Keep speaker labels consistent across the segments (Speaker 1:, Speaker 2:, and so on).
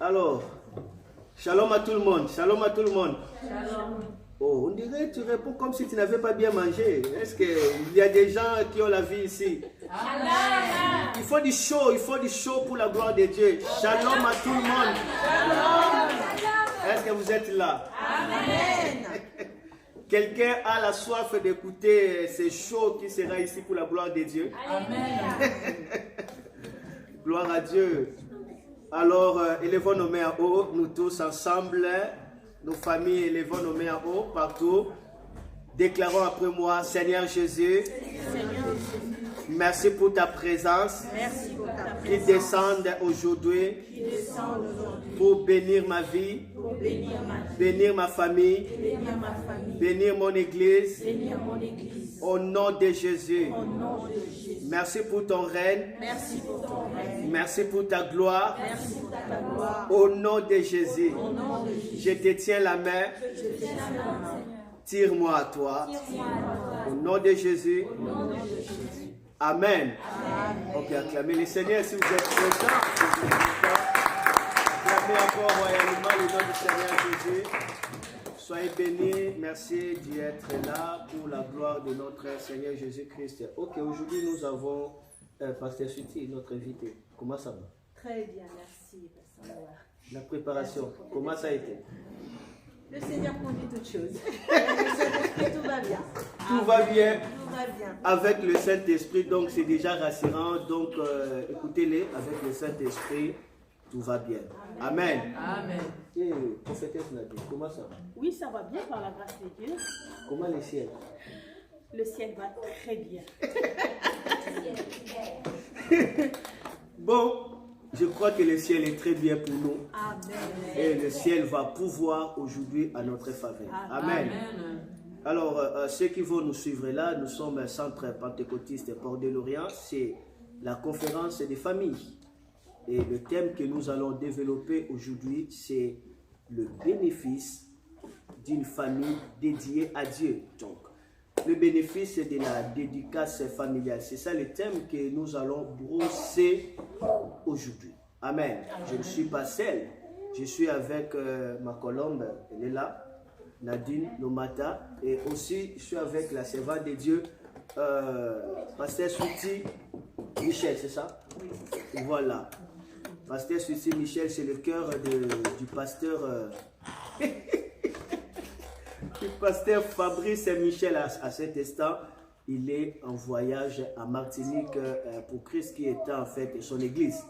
Speaker 1: Alors, shalom à tout le monde. Shalom à tout le monde.
Speaker 2: Shalom.
Speaker 1: Oh, on dirait que tu réponds comme si tu n'avais pas bien mangé. Est-ce qu'il y a des gens qui ont la vie ici?
Speaker 2: Amen.
Speaker 1: Il faut du chaud pour la gloire de Dieu. Shalom à tout le monde. Est-ce que vous êtes là?
Speaker 2: Amen.
Speaker 1: Quelqu'un a la soif d'écouter ce chaud qui sera ici pour la gloire de Dieu?
Speaker 2: Amen.
Speaker 1: Gloire à Dieu. Alors, élevons nos mains en haut, nous tous ensemble, nos familles, élevons nos mains en haut, partout. Déclarons après moi, Seigneur Jésus, merci pour ta présence qui descend aujourd'hui pour bénir ma vie, bénir ma famille, bénir mon église, au nom de Jésus. Merci pour ton règne. Merci pour ta gloire. Au nom de Jésus. Je te tiens la main. Tire-moi à toi. Au nom de Jésus. Amen. Ok, acclamez le Seigneur si vous êtes présents. Acclamez encore royalement le nom du Seigneur Jésus. Soyez bénis, merci d'y être là pour la gloire de notre Seigneur Jésus-Christ. Ok, aujourd'hui nous avons Pasteur Suti, notre invité. Comment ça va?
Speaker 2: Très bien, merci.
Speaker 1: La préparation, comment ça a été?
Speaker 2: Le Seigneur conduit toutes choses. Tout va bien.
Speaker 1: Tout va bien.
Speaker 2: Tout va bien.
Speaker 1: Avec le Saint-Esprit, donc c'est déjà rassurant. Donc écoutez-les, avec le Saint-Esprit, tout va bien. Amen.
Speaker 2: Amen.
Speaker 1: Et prophétesse Nadine, comment ça va?
Speaker 3: Oui, ça va bien par la grâce de Dieu.
Speaker 1: Comment le ciel?
Speaker 3: Le ciel va très bien.
Speaker 1: Bon, je crois que le ciel est très bien pour nous.
Speaker 3: Amen.
Speaker 1: Et le ciel va pouvoir aujourd'hui à notre faveur. Amen. Alors, ceux qui vont nous suivre là, nous sommes un centre pentecôtiste Port de l'Orient. C'est la conférence des familles. Et le thème que nous allons développer aujourd'hui, c'est le bénéfice d'une famille dédiée à Dieu. Donc, le bénéfice de la dédicace familiale. C'est ça le thème que nous allons brosser aujourd'hui. Amen. Je ne suis pas seul. Je suis avec ma colombe, elle est là, Nadine Lomata. Et aussi, je suis avec la servante de Dieu, Pasteur Suti Michel, c'est ça? Oui. Voilà. Pasteur Suti Michel, c'est le cœur du pasteur... Le pasteur Fabrice Michel à cet instant, il est en voyage à Martinique pour Christ qui est en fait son église.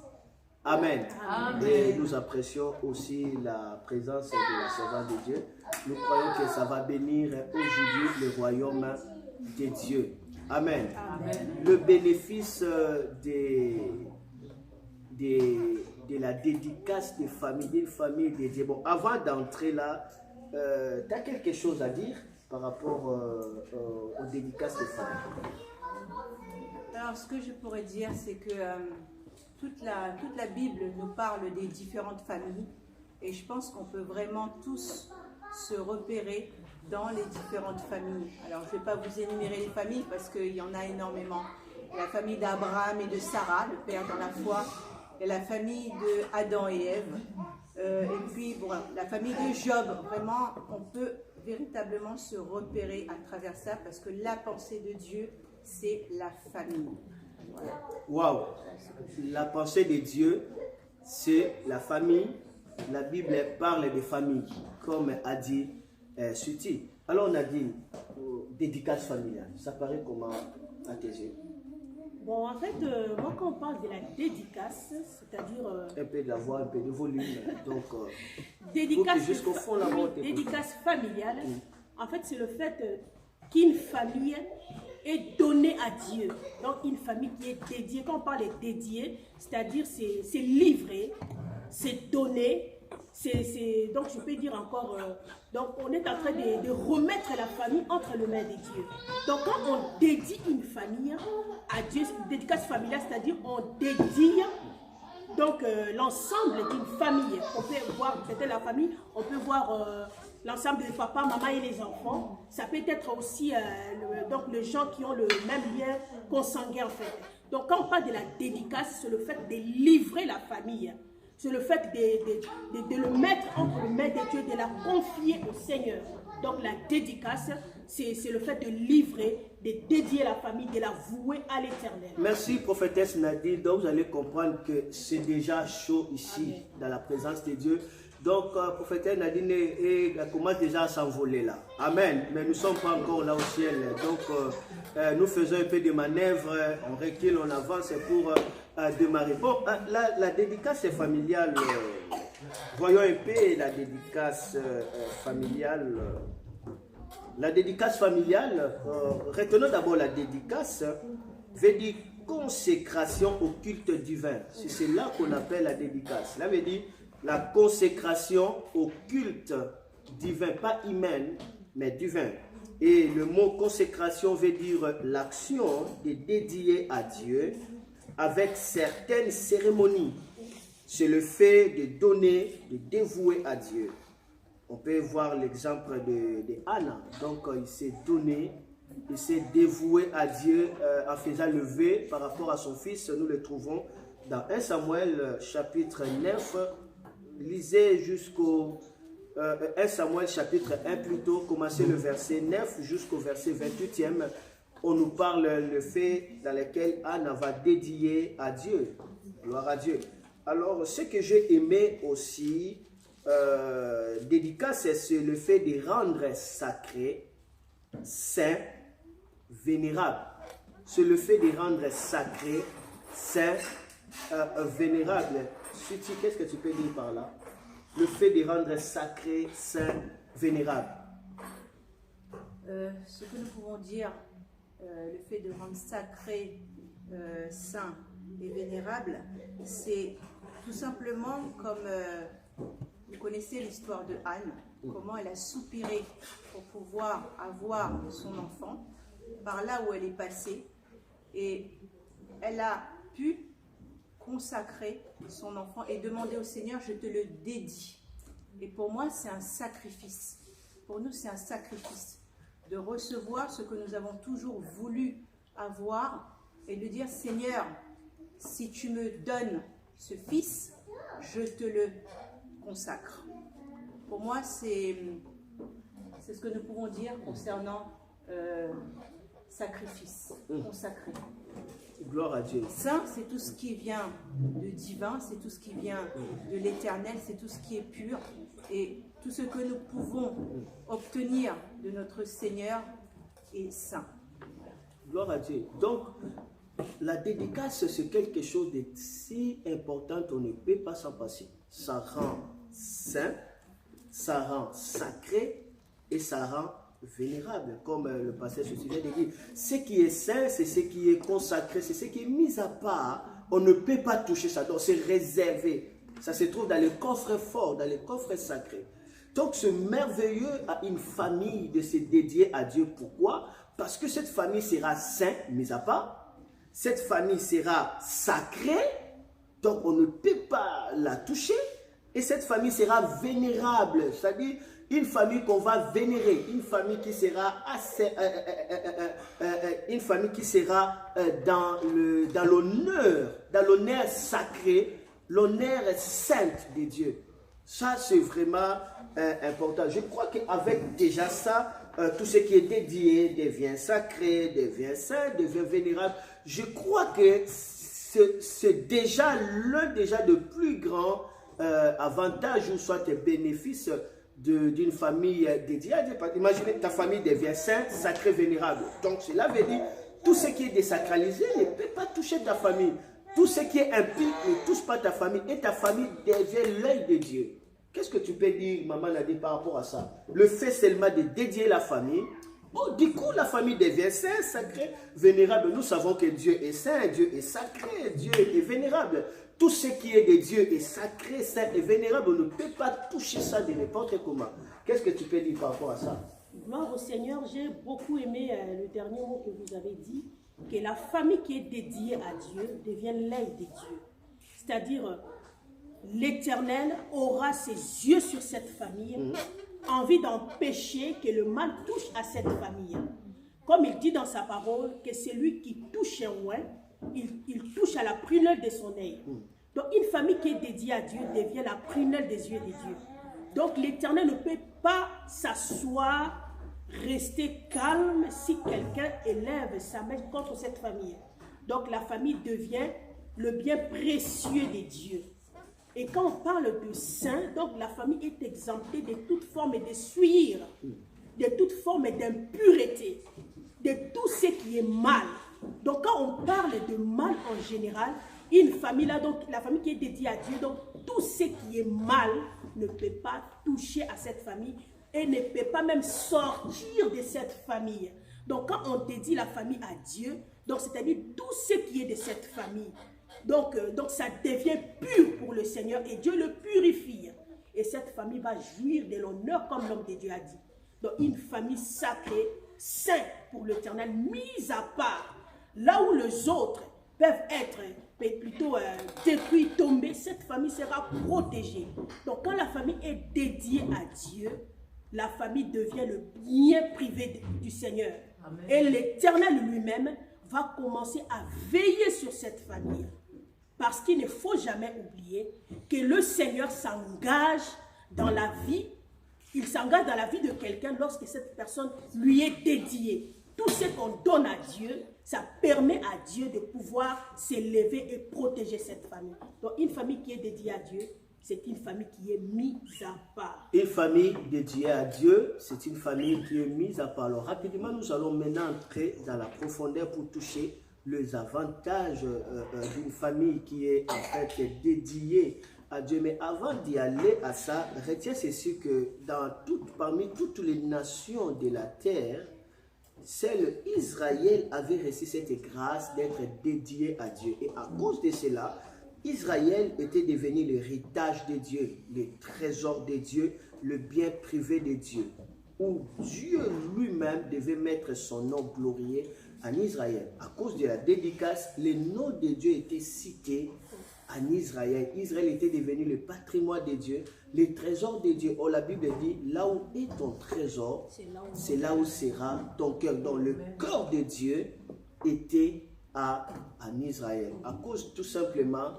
Speaker 1: Amen. Amen. Et nous apprécions aussi la présence de la servante de Dieu. Nous croyons que ça va bénir aujourd'hui le royaume de Dieu. Amen. Amen. Le bénéfice de la dédicace des familles, d'une famille dédiée. Bon, avant d'entrer là, tu as quelque chose à dire par rapport aux dédicaces de famille?
Speaker 2: Alors, ce que je pourrais dire, c'est que toute la Bible nous parle des différentes familles. Et je pense qu'on peut vraiment tous se repérer dans les différentes familles. Alors, je ne vais pas vous énumérer les familles parce qu'il y en a énormément. La famille d'Abraham et de Sarah, le père dans la foi. Et la famille de Adam et Ève. Et puis, bon, la famille de Job, vraiment, on peut véritablement se repérer à travers ça parce que la pensée de Dieu, c'est la famille.
Speaker 1: Waouh! Wow. La pensée de Dieu, c'est la famille. La Bible parle des familles, comme a dit Suti. Alors, on a dit dédicace familiale. Ça paraît comment à tes yeux?
Speaker 3: Bon, en fait, moi, quand on parle de la dédicace, c'est-à-dire...
Speaker 1: un peu de la voix, un peu de volume. Donc,
Speaker 3: dédicace,
Speaker 1: jusqu'au fond, la voix,
Speaker 3: dédicace familiale, en fait, c'est le fait qu'une famille est donnée à Dieu. Donc, une famille qui est dédiée. Quand on parle de dédiée, c'est-à-dire c'est livré, c'est donné. Donc, je peux dire encore, donc on est en train de remettre la famille entre les mains de Dieu. Donc, quand on dédie une famille à Dieu, dédicace familiale, c'est-à-dire on dédie donc l'ensemble d'une famille. On peut voir, c'était la famille, on peut voir l'ensemble des papas, maman et les enfants. Ça peut être aussi donc les gens qui ont le même lien consanguin en fait. Donc, quand on parle de la dédicace, c'est le fait de livrer la famille. C'est le fait de le mettre entre les mains de Dieu, de la confier au Seigneur. Donc la dédicace, c'est le fait de livrer, de dédier la famille, de la vouer à l'Éternel.
Speaker 1: Merci, prophétesse Nadine. Donc vous allez comprendre que c'est déjà chaud ici, amen, dans la présence de Dieu. Donc, prophétesse Nadine commence déjà à s'envoler là. Amen. Mais nous ne sommes pas encore là au ciel. Donc, nous faisons un peu de manœuvres. On recule, on avance pour démarrer. Bon, la dédicace familiale. Voyons un peu la dédicace familiale. La dédicace familiale, retenons d'abord la dédicace, veut dire consécration au culte divin. C'est là qu'on appelle la dédicace. Cela veut dire la consécration au culte divin, pas humain, mais divin. Et le mot consécration veut dire l'action de dédier à Dieu avec certaines cérémonies. C'est le fait de donner, de dévouer à Dieu. On peut voir l'exemple de Anna. Donc, il s'est donné, il s'est dévoué à Dieu en faisant le vœu par rapport à son fils. Nous le trouvons dans 1 Samuel chapitre 9. Lisez jusqu'au 1 Samuel chapitre 1 plutôt, commencez le verset 9 jusqu'au verset 28e. On nous parle le fait dans lequel Anna va dédier à Dieu. Gloire à Dieu. Alors, ce que j'ai aimé aussi, dédicace, c'est le fait de rendre sacré, saint, vénérable. C'est le fait de rendre sacré, saint, vénérable. Qu'est-ce que tu peux dire par là? Le fait de rendre sacré, saint, vénérable.
Speaker 2: Ce que nous pouvons dire, le fait de rendre sacré, saint et vénérable, c'est tout simplement comme vous connaissez l'histoire de Anne, comment elle a soupiré pour pouvoir avoir son enfant, par là où elle est passée, et elle a pu consacrer son enfant et demander au Seigneur, je te le dédie. Et pour moi, c'est un sacrifice. Pour nous, c'est un sacrifice de recevoir ce que nous avons toujours voulu avoir et de dire, Seigneur, si tu me donnes ce fils, je te le consacre. Pour moi, c'est ce que nous pouvons dire concernant sacrifice, consacré.
Speaker 1: Gloire à Dieu.
Speaker 2: Saint, c'est tout ce qui vient de divin, c'est tout ce qui vient de l'éternel, c'est tout ce qui est pur. Et tout ce que nous pouvons obtenir de notre Seigneur est saint.
Speaker 1: Gloire à Dieu. Donc, la dédicace, c'est quelque chose de si important, on ne peut pas s'en passer. Ça rend saint, ça rend sacré et ça rend vénérable, comme le passage se souvient de dire. Ce qui est saint, c'est ce qui est consacré, c'est ce qui est mis à part. On ne peut pas toucher ça, donc c'est réservé. Ça se trouve dans les coffres forts, dans les coffres sacrés. Donc c'est merveilleux à une famille de se dédier à Dieu. Pourquoi? Parce que cette famille sera sainte, mis à part. Cette famille sera sacrée, donc on ne peut pas la toucher. Et cette famille sera vénérable, c'est-à-dire une famille qu'on va vénérer, une famille qui sera dans l'honneur sacré, l'honneur saint de Dieu. Ça, c'est vraiment important. Je crois qu'avec déjà ça, tout ce qui est dédié devient sacré, devient saint, devient vénérable. Je crois que c'est déjà l'un de plus grands avantages ou soit des bénéfices d'une famille dédiée à Dieu. Imaginez, ta famille devient sainte, sacrée, vénérable. Donc cela veut dire, tout ce qui est désacralisé ne peut pas toucher ta famille. Tout ce qui est impie ne touche pas ta famille. Et ta famille devient l'œil de Dieu. Qu'est-ce que tu peux dire, maman Nadine, par rapport à ça? Le fait seulement de dédier la famille, oh, du coup, la famille devient sainte, sacrée, vénérable. Nous savons que Dieu est saint, Dieu est sacré, Dieu est vénérable. Tout ce qui est de Dieu est sacré, saint et vénérable. On ne peut pas toucher ça de n'importe comment. Qu'est-ce que tu peux dire par rapport à ça?
Speaker 3: Gloire au Seigneur, j'ai beaucoup aimé le dernier mot que vous avez dit, que la famille qui est dédiée à Dieu devient l'œil de Dieu. C'est-à-dire, l'Éternel aura ses yeux sur cette famille, envie d'empêcher que le mal touche à cette famille. Comme il dit dans sa parole, que celui qui touche un oint, il touche à la prunelle de son œil. Donc une famille qui est dédiée à Dieu devient la prunelle des yeux de Dieu. Donc l'Éternel ne peut pas s'asseoir, rester calme si quelqu'un élève sa main contre cette famille. Donc la famille devient le bien précieux de Dieu. Et quand on parle de saint, donc la famille est exemptée de toute forme de souillure, de toute forme d'impureté, de tout ce qui est mal. Donc quand on parle de mal en général, une famille là, donc la famille qui est dédiée à Dieu, donc tout ce qui est mal ne peut pas toucher à cette famille et ne peut pas même sortir de cette famille. Donc quand on dédie la famille à Dieu, donc c'est-à-dire tout ce qui est de cette famille, donc ça devient pur pour le Seigneur et Dieu le purifie. Et cette famille va jouir de l'honneur comme l'homme de Dieu a dit. Donc une famille sacrée, sainte pour l'Éternel, mise à part. Là où les autres peuvent être plutôt détruits, tombés, cette famille sera protégée. Donc quand la famille est dédiée à Dieu, la famille devient le bien privé du Seigneur. Amen. Et l'Éternel lui-même va commencer à veiller sur cette famille. Parce qu'il ne faut jamais oublier que le Seigneur s'engage dans la vie. Il s'engage dans la vie de quelqu'un lorsque cette personne lui est dédiée. Tout ce qu'on donne à Dieu, ça permet à Dieu de pouvoir s'élever et protéger cette famille. Donc une famille qui est dédiée à Dieu, c'est une famille qui est mise à part.
Speaker 1: Une famille dédiée à Dieu, c'est une famille qui est mise à part. Alors rapidement, nous allons maintenant entrer dans la profondeur pour toucher les avantages d'une famille qui est en fait dédiée à Dieu. Mais avant d'y aller à ça, retiens ceci que parmi toutes les nations de la terre, seul Israël avait reçu cette grâce d'être dédié à Dieu. Et à cause de cela, Israël était devenu l'héritage de Dieu, le trésor de Dieu, le bien privé de Dieu, où Dieu lui-même devait mettre son nom glorieux en Israël. À cause de la dédicace, le nom de Dieu était cité en Israël. Israël était devenu le patrimoine de Dieu, le trésor de Dieu. Oh, la Bible dit, là où est ton trésor, c'est là où sera ton cœur. Donc le cœur de Dieu était en Israël. À cause tout simplement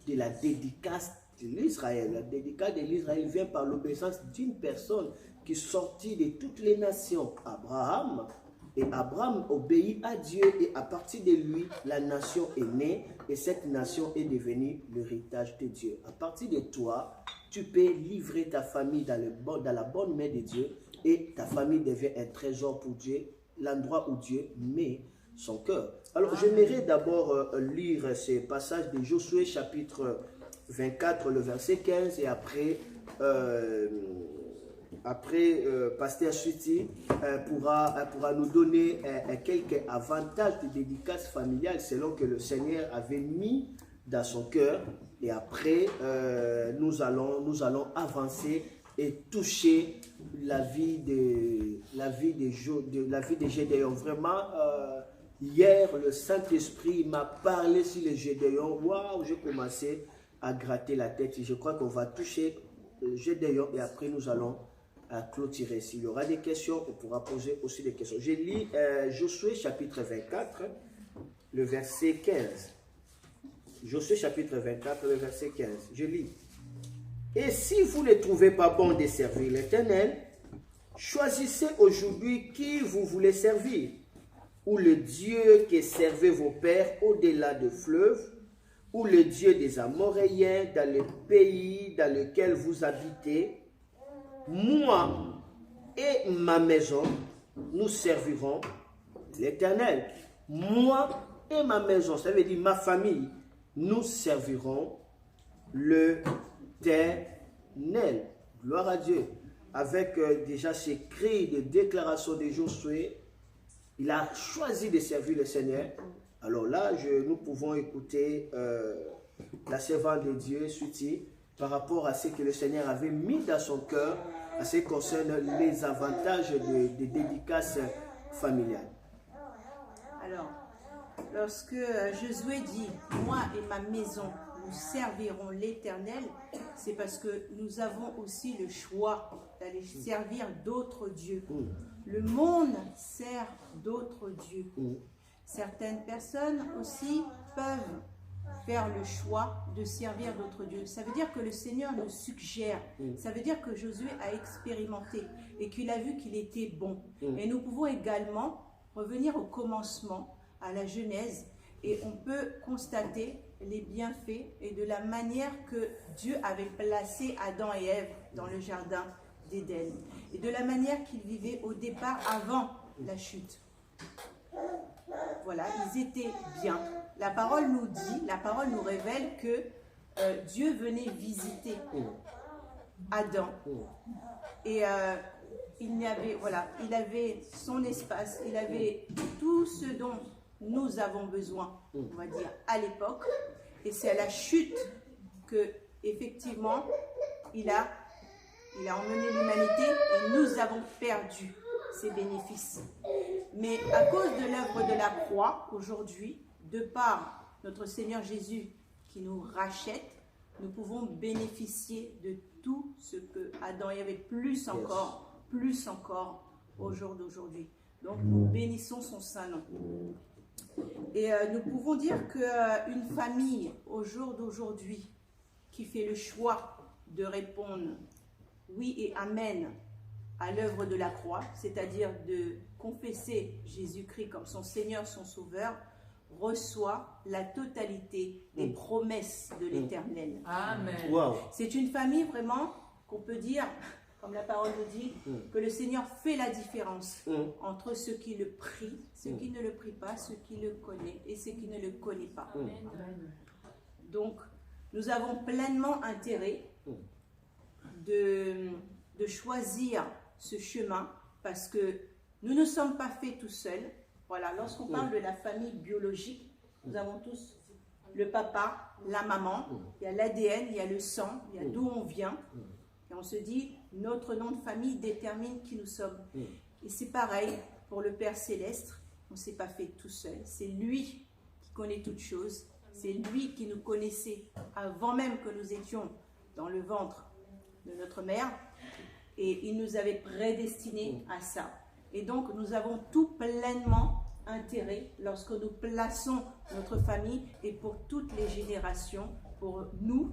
Speaker 1: de la dédicace de l'Israël. La dédicace de l'Israël vient par l'obéissance d'une personne qui sortit de toutes les nations, Abraham. Et Abraham obéit à Dieu et à partir de lui, la nation est née et cette nation est devenue l'héritage de Dieu. À partir de toi, tu peux livrer ta famille dans la bonne main de Dieu et ta famille devient un trésor pour Dieu, l'endroit où Dieu met son cœur. Alors, j'aimerais d'abord lire ce passage de Josué chapitre 24, le verset 15 et après... Pasteur Suti pourra nous donner quelques avantages de dédicace familiale selon que le Seigneur avait mis dans son cœur. Et après, nous allons avancer et toucher la vie de Gédéon. Vraiment, hier, le Saint-Esprit m'a parlé sur les Gédéon. Waouh, j'ai commencé à gratter la tête. Je crois qu'on va toucher Gédéon et après nous allons clôturer. S'il y aura des questions, on pourra poser aussi des questions. Je lis Josué chapitre 24, le verset 15. Josué chapitre 24, le verset 15. Je lis. Et si vous ne trouvez pas bon de servir l'Éternel, choisissez aujourd'hui qui vous voulez servir, ou le Dieu qui servait vos pères au-delà du fleuve, ou le Dieu des Amoréens dans le pays dans lequel vous habitez. Moi et ma maison, nous servirons l'Éternel. Moi et ma maison, ça veut dire ma famille, nous servirons l'Éternel. Gloire à Dieu. Avec déjà ces cris de déclaration de Josué, il a choisi de servir le Seigneur. Alors là, nous pouvons écouter la servante de Dieu, Suti, par rapport à ce que le Seigneur avait mis dans son cœur, à ce qui concerne les avantages de dédicace familiale.
Speaker 2: Alors, lorsque Josué dit « Moi et ma maison, nous servirons l'Éternel », c'est parce que nous avons aussi le choix d'aller servir d'autres dieux. Le monde sert d'autres dieux. Certaines personnes aussi peuvent faire le choix de servir d'autres dieux. Ça veut dire que le Seigneur nous suggère. Ça veut dire que Josué a expérimenté et qu'il a vu qu'il était bon. Et nous pouvons également revenir au commencement, à la Genèse, et on peut constater les bienfaits et de la manière que Dieu avait placé Adam et Ève dans le jardin d'Éden. Et de la manière qu'ils vivaient au départ avant la chute. Voilà, ils étaient bien. La parole nous dit, la parole nous révèle que Dieu venait visiter Adam. Et il avait son espace, il avait tout ce dont nous avons besoin, on va dire, à l'époque. Et c'est à la chute que, effectivement, il a emmené l'humanité et nous avons perdu ses bénéfices. Mais à cause de l'œuvre de la croix, aujourd'hui, de par notre Seigneur Jésus qui nous rachète, nous pouvons bénéficier de tout ce que Adam et Ève, plus encore au jour d'aujourd'hui. Donc nous bénissons son saint nom. Et nous pouvons dire qu'une famille au jour d'aujourd'hui qui fait le choix de répondre oui et amen à l'œuvre de la croix, c'est-à-dire de confesser Jésus-Christ comme son Seigneur, son Sauveur, reçoit la totalité des promesses de l'Éternel.
Speaker 4: Amen.
Speaker 1: Wow.
Speaker 2: C'est une famille vraiment qu'on peut dire, comme la parole nous dit, que le Seigneur fait la différence entre ceux qui le prient, ceux qui ne le prient pas, ceux qui le connaissent et ceux qui ne le connaissent pas. Donc, nous avons pleinement intérêt de choisir ce chemin parce que nous ne sommes pas faits tout seuls. Voilà, lorsqu'on parle de la famille biologique, nous avons tous le papa, la maman, il y a l'ADN, il y a le sang, il y a d'où on vient. Et on se dit, notre nom de famille détermine qui nous sommes. Et c'est pareil pour le Père Céleste, on ne s'est pas fait tout seul. C'est lui qui connaît toutes choses. C'est lui qui nous connaissait avant même que nous étions dans le ventre de notre mère. Et il nous avait prédestinés à ça. Et donc, nous avons tout pleinement intérêt lorsque nous plaçons notre famille et pour toutes les générations, pour nous,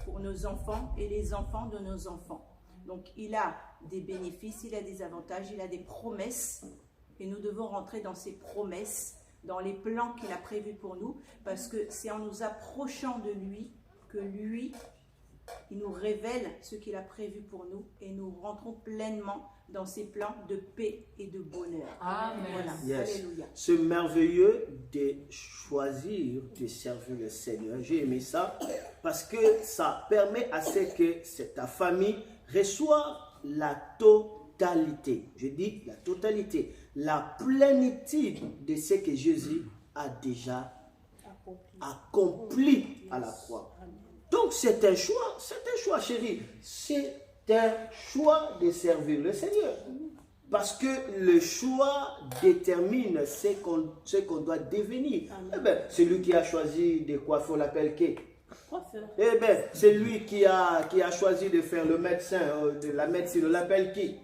Speaker 2: pour nos enfants et les enfants de nos enfants. Donc, il a des bénéfices, il a des avantages, il a des promesses. Et nous devons rentrer dans ces promesses, dans les plans qu'il a prévus pour nous, parce que c'est en nous approchant de lui que lui, il nous révèle ce qu'il a prévu pour nous et nous rentrons pleinement dans ses plans de paix et de bonheur.
Speaker 4: Amen.
Speaker 2: Voilà.
Speaker 1: Yes.
Speaker 2: Alléluia.
Speaker 1: C'est merveilleux de choisir de servir le Seigneur. J'ai aimé ça parce que ça permet à ce que ta famille reçoit la totalité. Je dis la totalité, la plénitude de ce que Jésus a déjà accompli à la croix. Donc c'est un choix chérie, c'est un choix de servir le Seigneur. Parce que le choix détermine ce qu'on doit devenir. Eh bien, celui qui a choisi de coiffer, on l'appelle qui? Eh bien, c'est lui qui a choisi de faire le médecin, de la médecine, on l'appelle qui?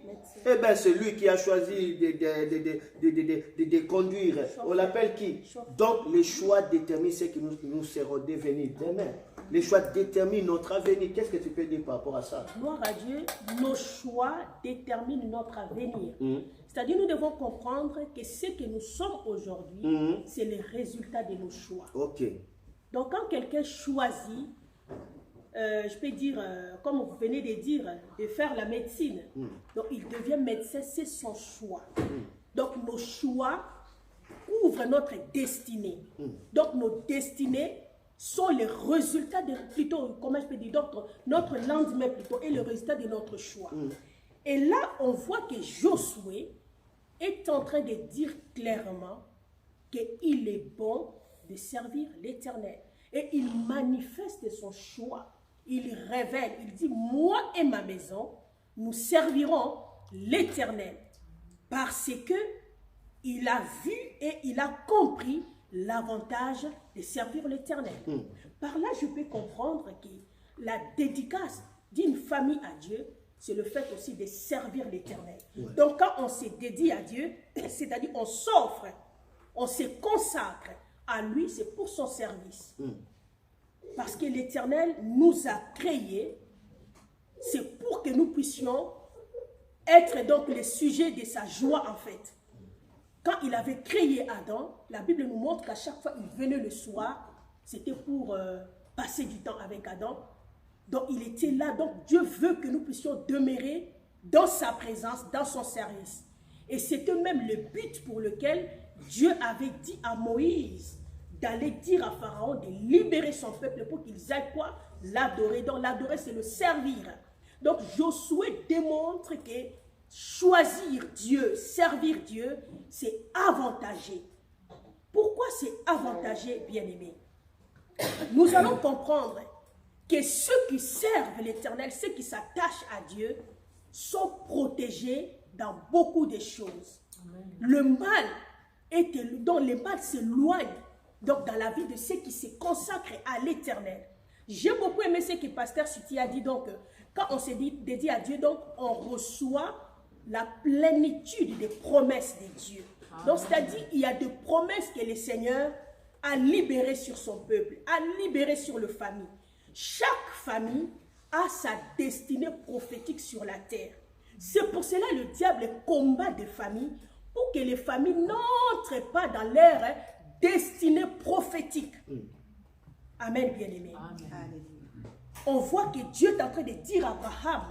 Speaker 1: Eh bien, c'est lui qui a choisi de conduire, on l'appelle qui? Donc, les choix déterminent ce que nous serons devenus demain. Les choix déterminent notre avenir. Qu'est-ce que tu peux dire par rapport à ça?
Speaker 3: Gloire à Dieu, nos choix déterminent notre avenir. C'est-à-dire, nous devons comprendre que ce que nous sommes aujourd'hui, c'est le résultat de nos choix.
Speaker 1: Ok.
Speaker 3: Donc, quand quelqu'un choisit, je peux dire, comme vous venez de dire, de faire la médecine, donc il devient médecin, c'est son choix. Donc, nos choix couvrent notre destinée. Donc, nos destinées sont les résultats de, plutôt, comment je peux dire, notre lendemain plutôt, est le résultat de notre choix. Et là, on voit que Josué est en train de dire clairement qu'il est bon de servir l'Éternel. Et il manifeste son choix. Il révèle, il dit, moi et ma maison, nous servirons l'Éternel. Parce que il a vu et il a compris l'avantage de servir l'Éternel. Par là, je peux comprendre que la dédicace d'une famille à Dieu, c'est le fait aussi de servir l'Éternel. Donc, quand on se dédie à Dieu, c'est-à-dire on s'offre, on se consacre à lui, c'est pour son service. Parce que l'Éternel nous a créés, c'est pour que nous puissions être donc les sujets de sa joie en fait. Quand il avait créé Adam, la Bible nous montre qu'à chaque fois qu'il venait le soir, c'était pour passer du temps avec Adam. Donc il était là, donc Dieu veut que nous puissions demeurer dans sa présence, dans son service. Et c'était même le but pour lequel Dieu avait dit à Moïse d'aller dire à Pharaon de libérer son peuple pour qu'ils aillent quoi? L'adorer. Donc l'adorer, c'est le servir. Donc Josué démontre que choisir Dieu, servir Dieu, c'est avantagé. Pourquoi c'est avantagé, bien-aimé? Nous allons comprendre que ceux qui servent l'Éternel, ceux qui s'attachent à Dieu, sont protégés dans beaucoup de choses. Amen. Le mal, donc le mal s'éloigne donc dans la vie de ceux qui se consacrent à l'Éternel. J'ai beaucoup aimé ce que Pasteur Suti a dit. Donc, quand on se dédie à Dieu, donc on reçoit la plénitude des promesses de Dieu. Donc, c'est-à-dire il y a des promesses que le Seigneur a libérées sur son peuple, a libérées sur le famille. Chaque famille a sa destinée prophétique sur la terre. C'est pour cela le diable combat des familles pour que les familles n'entrent pas dans leur destinée prophétique. Amen, bien-aimé. On voit que Dieu est en train de dire à Abraham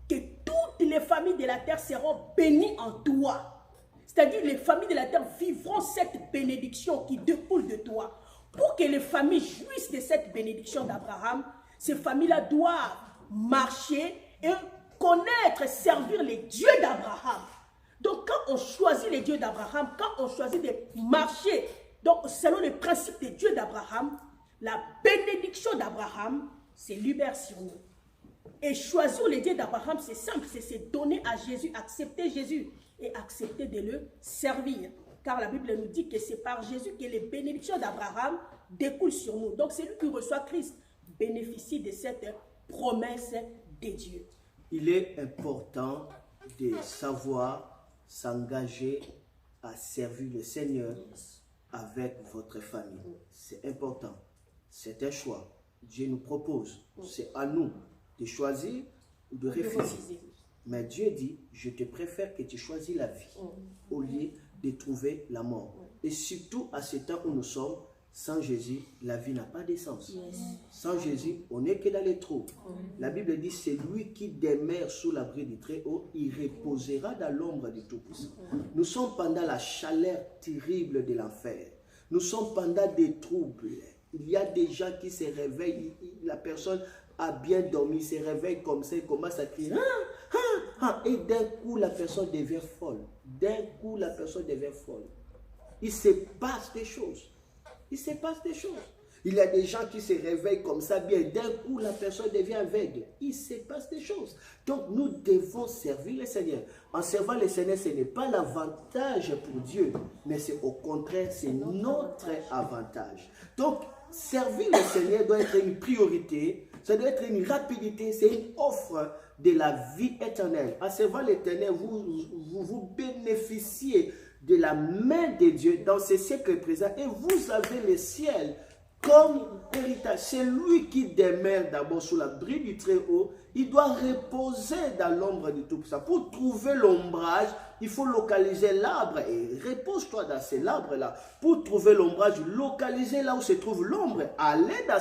Speaker 3: que toutes les familles de la terre seront bénies en toi. C'est-à-dire les familles de la terre vivront cette bénédiction qui découle de toi. Pour que les familles jouissent de cette bénédiction d'Abraham, ces familles-là doivent marcher et connaître, servir les dieux d'Abraham. Donc quand on choisit les dieux d'Abraham, quand on choisit de marcher donc, selon les principes des dieux d'Abraham, la bénédiction d'Abraham se libère sur nous. Et choisir les dieux d'Abraham, c'est simple, c'est se donner à Jésus, accepter Jésus et accepter de le servir. Car la Bible nous dit que c'est par Jésus que les bénédictions d'Abraham découlent sur nous. Donc celui qui reçoit Christ bénéficie de cette promesse de Dieu.
Speaker 1: Il est important de savoir s'engager à servir le Seigneur avec votre famille. C'est important. C'est un choix. Dieu nous propose. C'est à nous de choisir ou de refuser. Mais Dieu dit, je te préfère que tu choisis la vie au lieu de trouver la mort. Et surtout à ce temps où nous sommes, sans Jésus, la vie n'a pas de sens. Sans Jésus, on n'est que dans les trous. La Bible dit, c'est lui qui demeure sous l'abri du Très-Haut, il reposera dans l'ombre du Tout-Puissant. Nous sommes pendant la chaleur terrible de l'enfer. Nous sommes pendant des troubles. Il y a des gens qui se réveillent, la personne a bien dormi, se réveille comme ça, il commence à crier. Et d'un coup, la personne devient folle. D'un coup, la personne devient folle. Il se passe des choses. Il se passe des choses. Il y a des gens qui se réveillent comme ça, bien d'un coup, la personne devient aveugle. Il se passe des choses. Donc, nous devons servir le Seigneur. En servant le Seigneur, ce n'est pas l'avantage pour Dieu, mais c'est au contraire, c'est notre avantage. Donc, servir le Seigneur doit être une priorité, ça doit être une rapidité, c'est une offre de la vie éternelle. En servant l'Éternel, vous bénéficiez de la main de Dieu dans ce siècle présent et vous avez le ciel comme héritage. C'est lui qui demeure d'abord sous l'abri du Très-Haut. Il doit reposer dans l'ombre du Tout-Puissant. Pour trouver l'ombrage, il faut localiser l'arbre. Et repose-toi dans cet arbre-là. Pour trouver l'ombrage, localisez là où se trouve l'ombre. Allez dans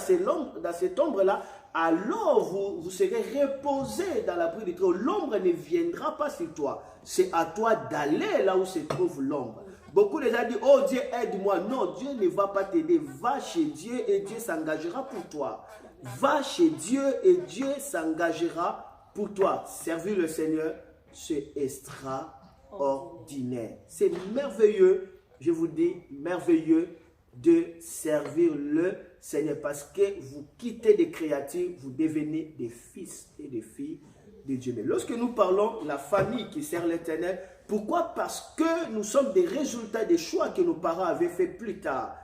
Speaker 1: cette ombre-là. Alors vous serez reposé dans l'abri du Très-Haut. L'ombre ne viendra pas sur toi. C'est à toi d'aller là où se trouve l'ombre. Beaucoup de gens disent, oh Dieu aide-moi. Non, Dieu ne va pas t'aider. Va chez Dieu et Dieu s'engagera pour toi. Va chez Dieu et Dieu s'engagera pour toi. Servir le Seigneur, c'est extraordinaire. C'est merveilleux, je vous dis, merveilleux de servir le Seigneur. Parce que vous quittez des créatures, vous devenez des fils et des filles de Dieu. Mais lorsque nous parlons de la famille qui sert l'Éternel, pourquoi? Parce que nous sommes des résultats des choix que nos parents avaient fait plus tard,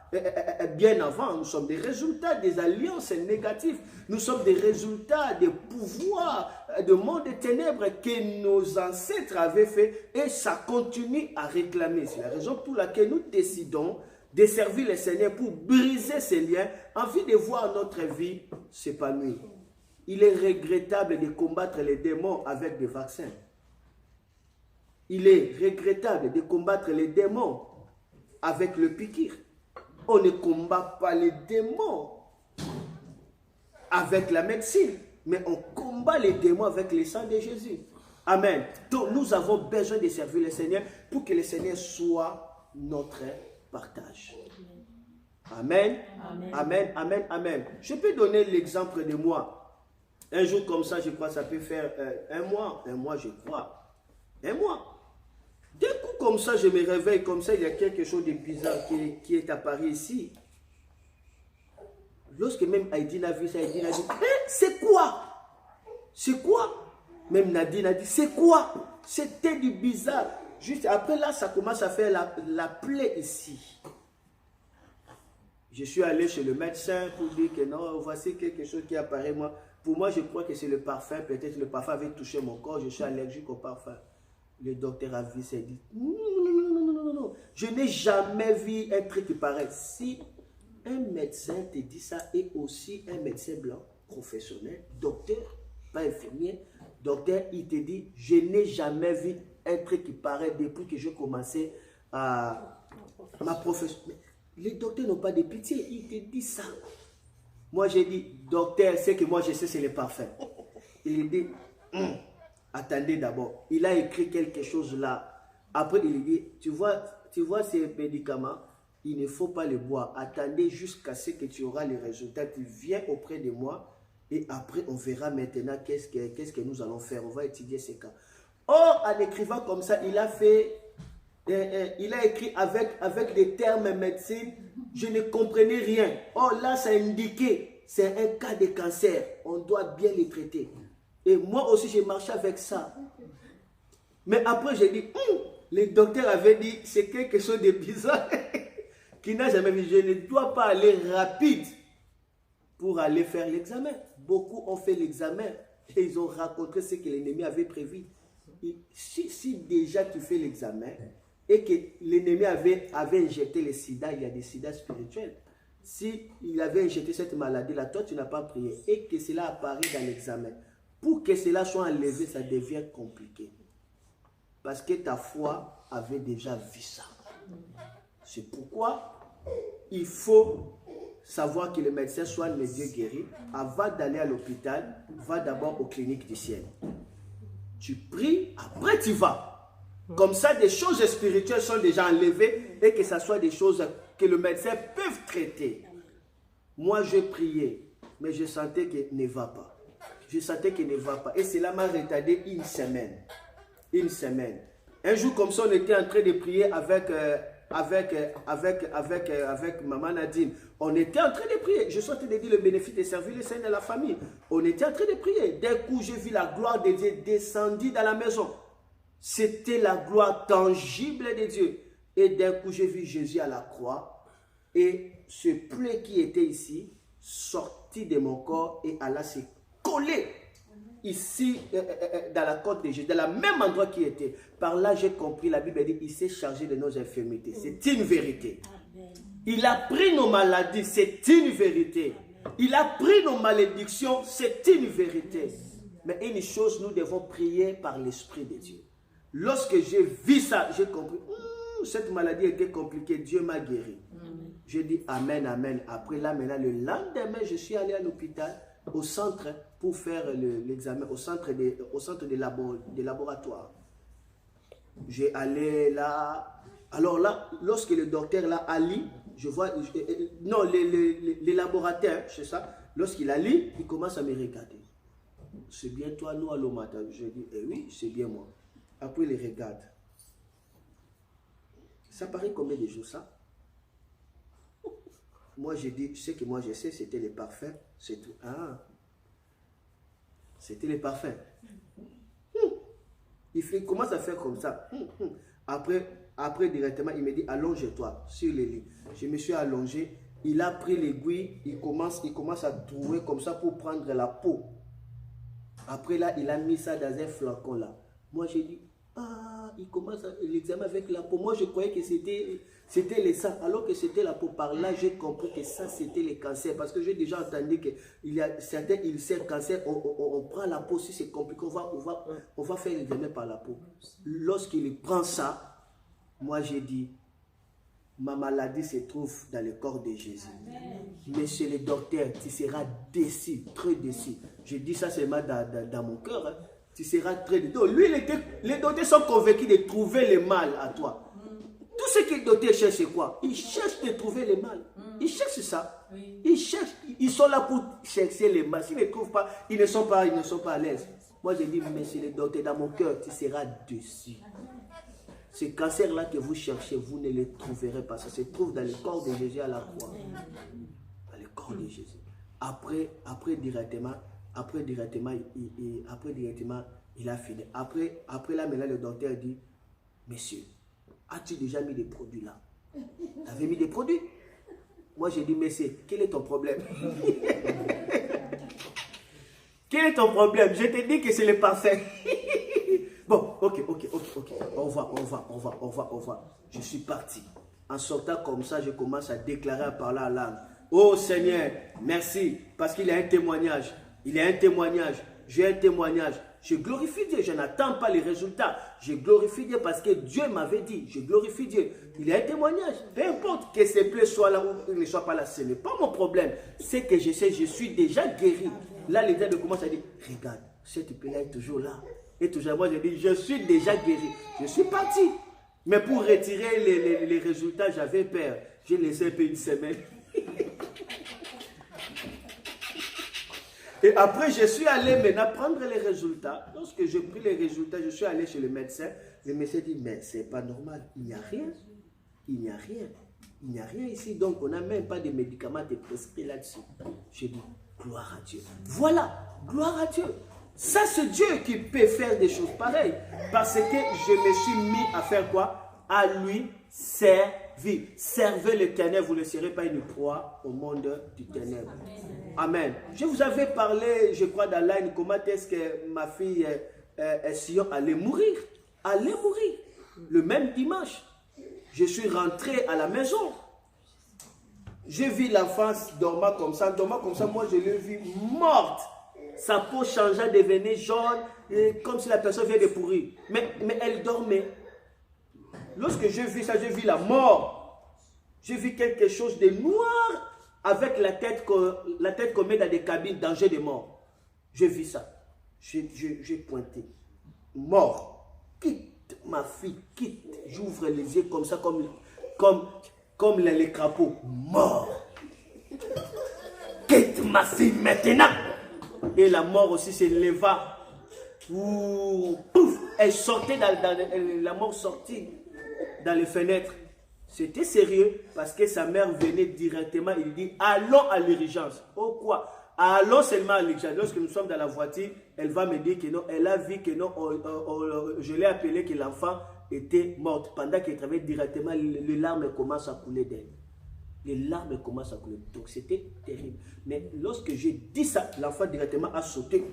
Speaker 1: bien avant. Nous sommes des résultats des alliances négatives. Nous sommes des résultats des pouvoirs de monde des ténèbres que nos ancêtres avaient fait et ça continue à réclamer. C'est la raison pour laquelle nous décidons de servir le Seigneur pour briser ces liens, envie de voir notre vie s'épanouir. Il est regrettable de combattre les démons avec des vaccins. Il est regrettable de combattre les démons avec le piqûre. On ne combat pas les démons avec la médecine, mais on combat les démons avec le sang de Jésus. Amen. Donc nous avons besoin de servir le Seigneur pour que le Seigneur soit notre partage. Amen. Amen. Amen. Amen. Amen. Je peux donner l'exemple de moi. Un jour comme ça, je crois que ça peut faire un mois, je crois. Un mois. D'un coup comme ça, je me réveille comme ça, il y a quelque chose de bizarre qui est apparu ici. Lorsque même Aïdine a vu ça, Aïdine a dit, c'est quoi? C'est quoi? Même Nadine a dit, c'est quoi? C'était du bizarre. Juste après là, ça commence à faire la plaie ici. Je suis allé chez le médecin pour dire que non, voici quelque chose qui apparaît moi. Pour moi, je crois que c'est le parfum. Peut-être le parfum avait touché mon corps. Je suis allergique au parfum. Le docteur a vu ça et dit, non. Je n'ai jamais vu un truc qui paraît. Si un médecin te dit ça et aussi un médecin blanc, professionnel, docteur, pas infirmier, docteur, il te dit, je n'ai jamais vu un truc qui paraît depuis que j'ai commencé à ma profession. Les docteurs n'ont pas de pitié, ils te disent ça. Moi, j'ai dit, docteur, c'est que moi, je sais, c'est le parfum. Il dit, attendez d'abord. Il a écrit quelque chose là. Après, il dit, tu vois ces médicaments, il ne faut pas les boire. Attendez jusqu'à ce que tu auras les résultats. Tu viens auprès de moi et après, on verra maintenant qu'est-ce que nous allons faire. On va étudier ces cas. Or, en écrivant comme ça, il a écrit avec des termes médecine. Je ne comprenais rien. Or, là, ça indiquait, c'est un cas de cancer. On doit bien les traiter. Et moi aussi, j'ai marché avec ça. Mais après, j'ai dit, les docteurs avaient dit, c'est quelque chose de bizarre. Qui n'a jamais vu. Je ne dois pas aller rapide pour aller faire l'examen. Beaucoup ont fait l'examen et ils ont rencontré ce que l'ennemi avait prévu. Si déjà tu fais l'examen et que l'ennemi avait injecté le sida, il y a des sida spirituels. Si il avait injecté cette maladie-là, toi tu n'as pas prié et que cela apparaît dans l'examen, pour que cela soit enlevé, ça devient compliqué. Parce que ta foi avait déjà vu ça. C'est pourquoi il faut savoir que le médecin soigne les Dieu guéris. Avant d'aller à l'hôpital, va d'abord aux cliniques du ciel. Tu pries, après tu vas. Comme ça, des choses spirituelles sont déjà enlevées et que ce soit des choses que le médecin peut traiter. Moi, je priais, mais je sentais qu'il ne va pas. Je sentais qu'il ne va pas. Et cela m'a retardé une semaine. Une semaine. Un jour comme ça, on était en train de prier avec maman Nadine. On était en train de prier. Je suis en train de dire le bénéfice de servir le Seigneur et la famille. On était en train de prier. D'un coup, j'ai vu la gloire de Dieu descendre dans la maison. C'était la gloire tangible de Dieu. Et d'un coup, j'ai vu Jésus à la croix. Et ce plaie qui était ici, sorti de mon corps et alla se coller ici, dans la côte de Jésus, dans le même endroit qui était. Par là, j'ai compris, la Bible dit, il s'est chargé de nos infirmités. C'est une vérité. Il a pris nos maladies, c'est une vérité. Il a pris nos malédictions, c'est une vérité. Mais une chose, nous devons prier par l'Esprit de Dieu. Lorsque j'ai vu ça, j'ai compris, cette maladie était compliquée, Dieu m'a guéri. J'ai dit Amen, Amen. Après là, maintenant, le lendemain, je suis allé à l'hôpital, au centre, pour faire l'examen, au centre des laboratoires. J'ai allé là. Alors là, lorsque le docteur là a lu, je vois, non, les laboratoires, c'est ça, lorsqu'il a lu, il commence à me regarder. C'est bien toi, nous, à matin. Je dis, oui, c'est bien moi. Après, il regarde. Ça paraît combien de jours ça? Moi, j'ai dit, ce que moi je sais, c'était les parfums, c'est tout. Ah, c'était les parfums. Il commence à faire comme ça. Après, directement, il me dit, allonge-toi sur les lits. Je me suis allongé. Il a pris l'aiguille. Il commence à trouer comme ça pour prendre la peau. Après là, il a mis ça dans un flacon là. Moi, j'ai dit, Ah, il commence l'examen avec la peau. Moi, je croyais que c'était les seins, alors que c'était la peau. Par là, j'ai compris que ça, c'était les cancers. Parce que j'ai déjà entendu qu'il y a certains ulcères, cancers, on prend la peau. Si c'est compliqué, on va faire l'examen par la peau. Lorsqu'il prend ça, moi, j'ai dit, ma maladie se trouve dans le corps de Jésus. Monsieur le docteur, tu seras déçu, très déçu. Je dis ça seulement dans mon cœur. Hein. Tu seras très déçu. Donc, lui, les docteurs sont convaincus de trouver le mal à toi. Tout ce que les docteurs cherchent, c'est quoi? Ils cherchent de trouver le mal. Ils cherchent ça. Ils cherchent. Ils sont là pour chercher le mal. S'ils ne trouvent pas, ils ne sont pas à l'aise. Moi, je dis, monsieur le docteur, dans mon cœur, tu seras déçu. Ce cancer-là que vous cherchez, vous ne le trouverez pas. Ça se trouve dans le corps de Jésus à la croix. Dans le corps de Jésus. Après directement, il a fini. Après là, maintenant, le docteur dit, monsieur, as-tu déjà mis des produits là? Tu avais mis des produits? Moi, j'ai dit, monsieur, quel est ton problème? Quel est ton problème? Je te dis que c'est le parfait. Bon, ok. On va. Je suis parti. En sortant comme ça, je commence à déclarer, à parler à l'âme. Oh Seigneur, merci. Parce qu'il y a un témoignage. J'ai un témoignage. Je glorifie Dieu. Je n'attends pas les résultats. Je glorifie Dieu parce que Dieu m'avait dit. Je glorifie Dieu. Il y a un témoignage. Peu importe que ces plaies soient là ou ne soient pas là. Ce n'est pas mon problème. C'est que je sais, je suis déjà guéri. Là, les gars commencent à dire, regarde, cette plaie-là est toujours là. Et toujours, moi, je dis, je suis déjà guéri. Je suis parti. Mais pour retirer les résultats, j'avais peur. J'ai laissé un peu une semaine. Et après, je suis allé maintenant prendre les résultats. Lorsque j'ai pris les résultats, je suis allé chez le médecin. Le médecin dit, mais c'est pas normal. Il n'y a rien. Il n'y a rien ici. Donc, on n'a même pas de médicaments de prescrits là-dessus. J'ai dit, gloire à Dieu. Voilà, gloire à Dieu. Ça, c'est Dieu qui peut faire des choses pareilles. Parce que je me suis mis à faire quoi? À lui servir. Servez l'Éternel, vous ne serez pas une proie au monde du ténèbre. Amen. Je vous avais parlé, je crois, d'Alain, comment est-ce que ma fille Sion allait mourir. Le même dimanche. Je suis rentré à la maison. J'ai vu l'enfant dormant comme ça. Moi, je l'ai vu morte. Sa peau changea, devenait jaune, comme si la personne vient de pourrir. Mais elle dormait. Lorsque j'ai vu ça, j'ai vu la mort. J'ai vu quelque chose de noir avec la tête qu'on met dans des cabines, danger de mort. J'ai vu ça. J'ai pointé. Mort. Quitte, ma fille, quitte. J'ouvre les yeux comme ça, comme les crapauds. Mort. Quitte ma fille maintenant. Et la mort aussi se leva. Pouf, elle sortait, la mort sortit dans les fenêtres. C'était sérieux parce que sa mère venait directement. Il dit, allons à l'urgence. Oh quoi? Allons seulement à l'urgence. Lorsque nous sommes dans la voiture, elle va me dire que non, elle a vu que non, je l'ai appelé que l'enfant était morte. Pendant qu'elle travaillait directement, les larmes commencent à couler d'elle. Les larmes commencent à couler. Donc c'était terrible. Mais lorsque j'ai dit ça, l'enfant directement a sauté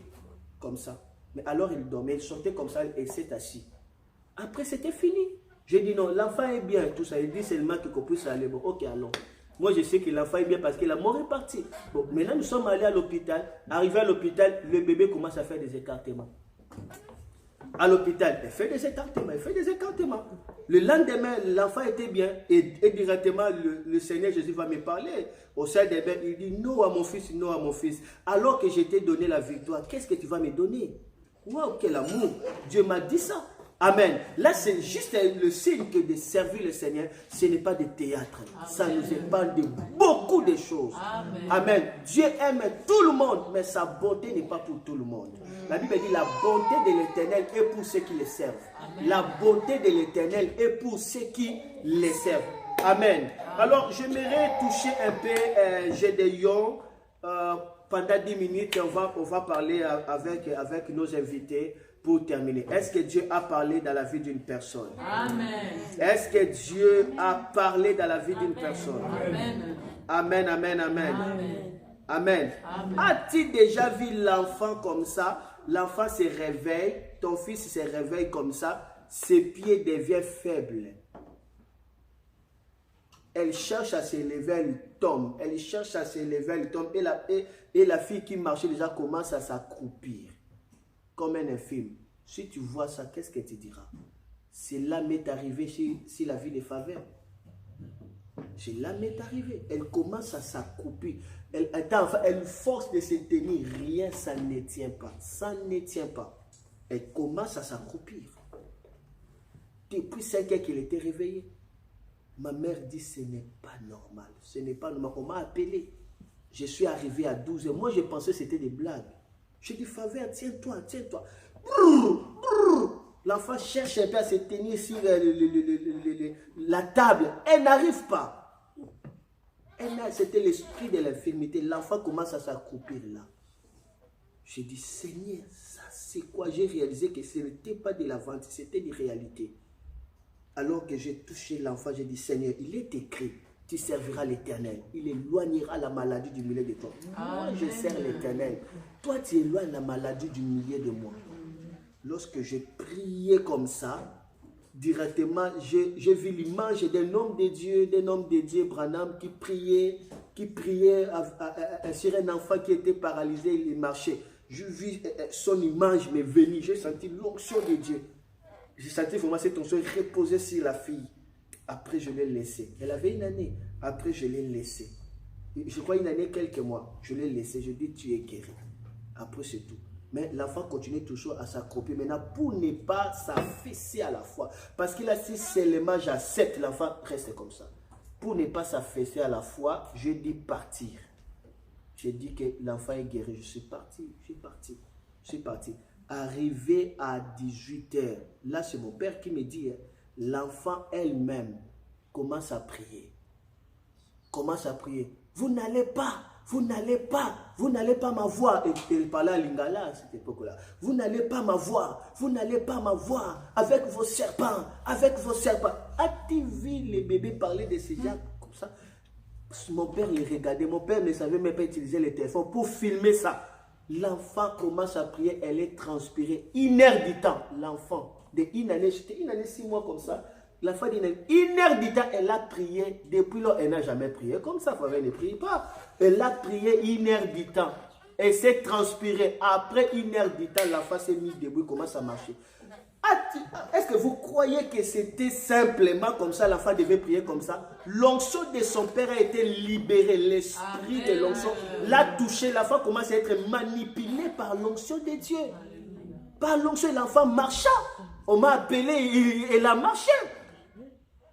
Speaker 1: comme ça. Mais alors il dormait, il sautait comme ça et s'est assis. Après c'était fini. J'ai dit non, l'enfant est bien, tout ça. Il dit seulement qu'on puisse aller. Bon, ok, allons. Moi je sais que l'enfant est bien parce que la mort est partie. Bon, maintenant nous sommes allés à l'hôpital. Arrivé à l'hôpital, le bébé commence à faire des écartements. À l'hôpital, elle fait des écartements, Le lendemain, l'enfant était bien et directement, le Seigneur Jésus va me parler. Au sein des bains, il dit non à mon fils, non à mon fils. Alors que je t'ai donné la victoire, qu'est-ce que tu vas me donner? Waouh, quel amour! Dieu m'a dit ça. Amen. Là, c'est juste le signe que de servir le Seigneur, ce n'est pas de théâtre. Amen. Ça nous épargne de beaucoup de choses. Amen. Amen. Dieu aime tout le monde, mais sa bonté n'est pas pour tout le monde. La Bible dit la bonté de l'Éternel est pour ceux qui le servent. Amen. La bonté de l'Éternel est pour ceux qui le servent. Amen. Alors, j'aimerais toucher un peu Gédéon. Pendant 10 minutes, on va parler avec nos invités. Pour terminer, est-ce que Dieu a parlé dans la vie d'une personne? Amen. Est-ce que Dieu a parlé dans la vie d'une personne? Amen. Amen. Amen. As-tu déjà vu l'enfant comme ça? L'enfant se réveille, ton fils se réveille comme ça. ses pieds deviennent faibles. Elle cherche à s'élever, elle tombe. Elle cherche à s'élever, elle tombe. Et la fille qui marchait déjà commence à s'accroupir. Comme un infime. Si tu vois ça, qu'est-ce qu'elle te dira? Cela m'est arrivé sur la vie des faveurs. Cela m'est arrivé. Elle commence à s'accroupir. Elle force de se tenir. Rien, ça ne tient pas. Ça ne tient pas. Elle commence à s'accroupir. Depuis 5 heures qu'elle était réveillée. Ma mère dit, ce n'est pas normal. Ce n'est pas normal. On m'a appelé. Je suis arrivé à 12 heures. Moi, je pensais que c'était des blagues. J'ai dit, faveur, tiens-toi, tiens-toi. L'enfant cherche un peu à se tenir sur la table. Elle n'arrive pas. C'était l'esprit de l'infirmité. L'enfant commence à s'accroupir là. J'ai dit, Seigneur, ça c'est quoi? J'ai réalisé que ce n'était pas de la vente, c'était des réalités. Alors que j'ai touché l'enfant, j'ai dit, Seigneur, il est écrit, tu serviras l'Éternel. Il éloignera la maladie du milieu de toi. Moi, je sers l'Éternel. Toi, tu éloignes la maladie du milieu de moi. Lorsque j'ai prié comme ça, directement, j'ai vu l'image d'un homme de Dieu, Branham, qui priait sur un enfant qui était paralysé, il marchait. Je vis son image m'est venue, j'ai senti l'onction de Dieu. J'ai senti vraiment cette onction reposer sur la fille. Après, je l'ai laissée. Elle avait 1 année. Après, je l'ai laissée. Je crois 1 année, quelques mois. Je l'ai laissée. Je dis, tu es guéri. Après, c'est tout. Mais l'enfant continue toujours à s'accroupir. Maintenant, pour ne pas s'affaisser à la fois. Parce qu'il a si seulement j'accepte, l'enfant reste comme ça. Pour ne pas s'affaisser à la fois, je dis partir. J'ai dit que l'enfant est guéri. Je suis parti. Arrivé à 18 h, là c'est mon père qui me dit, l'enfant elle-même commence à prier. Vous n'allez pas m'avoir. Et il parlait à Lingala à cette époque-là. Vous n'allez pas m'avoir avec vos serpents. As-tu vu les bébés parler de ces gens comme ça? Mon père les regardait. Mon père ne savait même pas utiliser le téléphone pour filmer ça. L'enfant commence à prier, elle est transpirée. 1 heure du temps, l'enfant de 1 année, j'étais 1 année 6 mois comme ça. L'enfant d'1 année, 1 heure du temps, elle a prié. Depuis là, elle n'a jamais prié comme ça. Elle ne prie pas. Elle a prié 1 heure du temps. Elle s'est transpirée. Après 1 heure du temps, l'enfant s'est mis debout, commence à marcher. Est-ce que vous croyez que c'était simplement comme ça, l'enfant devait prier comme ça? L'onction de son père a été libérée, l'esprit de l'onction l'a touché, l'enfant commence à être manipulé par l'onction de Dieu. Par l'onction, l'enfant marcha. On m'a appelé, elle a marché.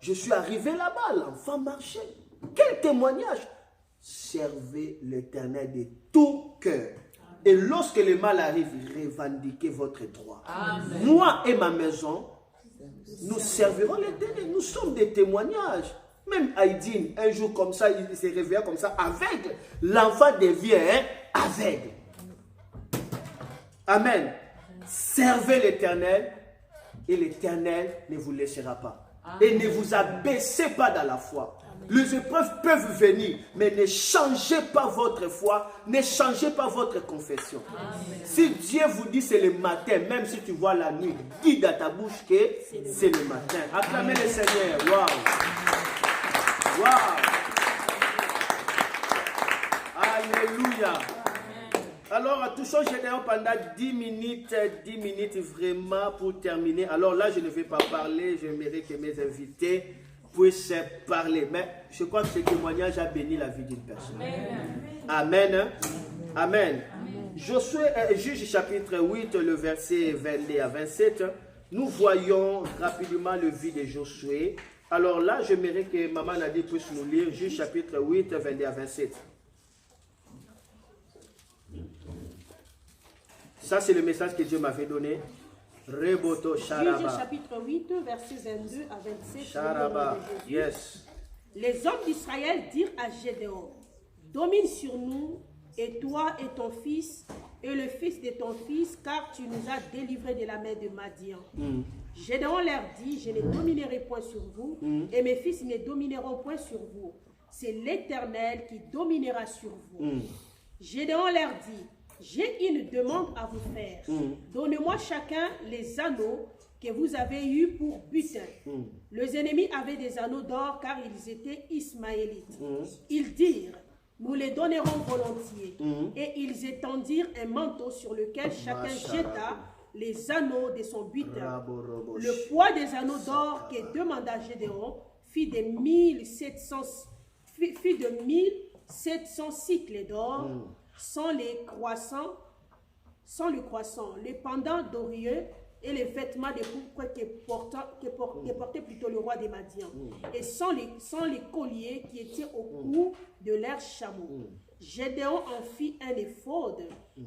Speaker 1: Je suis arrivé là-bas, l'enfant marchait. Quel témoignage! Servez l'Éternel de tout cœur. Et lorsque le mal arrive, revendiquez votre droit. Amen. Moi et ma maison, nous servirons l'Éternel. Nous sommes des témoignages. Même Aïdine, un jour comme ça, il s'est réveillé comme ça, aveugle. L'enfant devient aveugle. Amen. Servez l'Éternel et l'Éternel ne vous laissera pas. Et ne vous abaissez pas dans la foi. Les épreuves peuvent venir, mais ne changez pas votre foi, ne changez pas votre confession. Amen. Si Dieu vous dit c'est le matin, même si tu vois la nuit, dis dans ta bouche que c'est le matin. Acclamez le Seigneur. Waouh! Waouh! Alléluia! Alors, touchons Gédéon pendant 10 minutes vraiment pour terminer. Alors là, je ne vais pas parler, j'aimerais que mes invités puissent parler. Mais je crois que ce témoignage a béni la vie d'une personne. Amen. Amen. Amen. Josué, Juge chapitre 8, le verset 22 à 27. Nous voyons rapidement le vie de Josué. Alors là, j'aimerais que Maman Nadi puisse nous lire Juge chapitre 8, 22 à 27. Ça, c'est le message que Dieu m'avait donné. Reboto Sharaba.
Speaker 3: Juge chapitre 8, versets 22 à 27.
Speaker 1: Sharaba, yes.
Speaker 3: Les hommes d'Israël dirent à Gédéon, domine sur nous, et toi et ton fils, et le fils de ton fils, car tu nous as délivrés de la main de Madian. Gédéon leur dit, je ne dominerai point sur vous, et mes fils ne domineront point sur vous. C'est l'Éternel qui dominera sur vous. Gédéon leur dit, j'ai une demande à vous faire. Donnez-moi chacun les anneaux que vous avez eu pour butin. Les ennemis avaient des anneaux d'or car ils étaient ismaélites. Ils dirent, nous les donnerons volontiers. Et ils étendirent un manteau sur lequel chacun jeta les anneaux de son butin. Le poids des anneaux d'or que demanda Gédéon fit de 1700 cycles d'or, sans le croissant, les pendants d'Orieux et les vêtements de pourpre que portait plutôt le roi des Madians, et sans les colliers qui étaient au cou de leurs chameaux. Gédéon en fit un éphod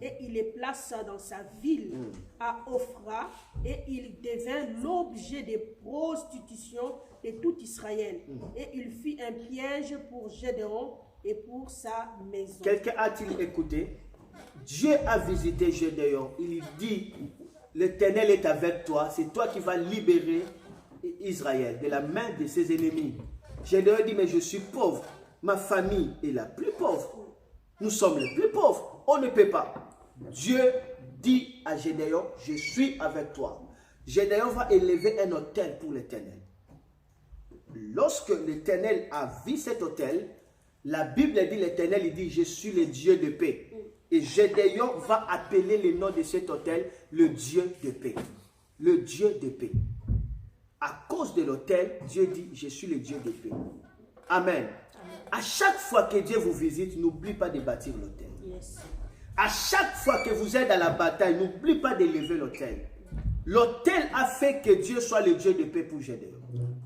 Speaker 3: et il les plaça dans sa ville à Ophra, et il devint l'objet de prostitution de tout Israël. Et il fit un piège pour Gédéon et pour sa maison.
Speaker 1: Quelqu'un a-t-il écouté? Dieu a visité Gédéon. Il dit, l'Éternel est avec toi, c'est toi qui vas libérer Israël de la main de ses ennemis. Gédéon dit, mais je suis pauvre, ma famille est la plus pauvre. Nous sommes les plus pauvres, on ne peut pas. Dieu dit à Gédéon, je suis avec toi. Gédéon va élever un autel pour l'Éternel. Lorsque l'Éternel a vu cet autel, la Bible dit, l'Éternel, il dit, je suis le Dieu de paix. Et Gédéon va appeler le nom de cet autel, le Dieu de paix. Le Dieu de paix. À cause de l'autel, Dieu dit, je suis le Dieu de paix. Amen. À chaque fois que Dieu vous visite, n'oublie pas de bâtir l'autel. À chaque fois que vous êtes dans la bataille, n'oublie pas d'élever l'autel. L'autel a fait que Dieu soit le Dieu de paix pour Gédéon.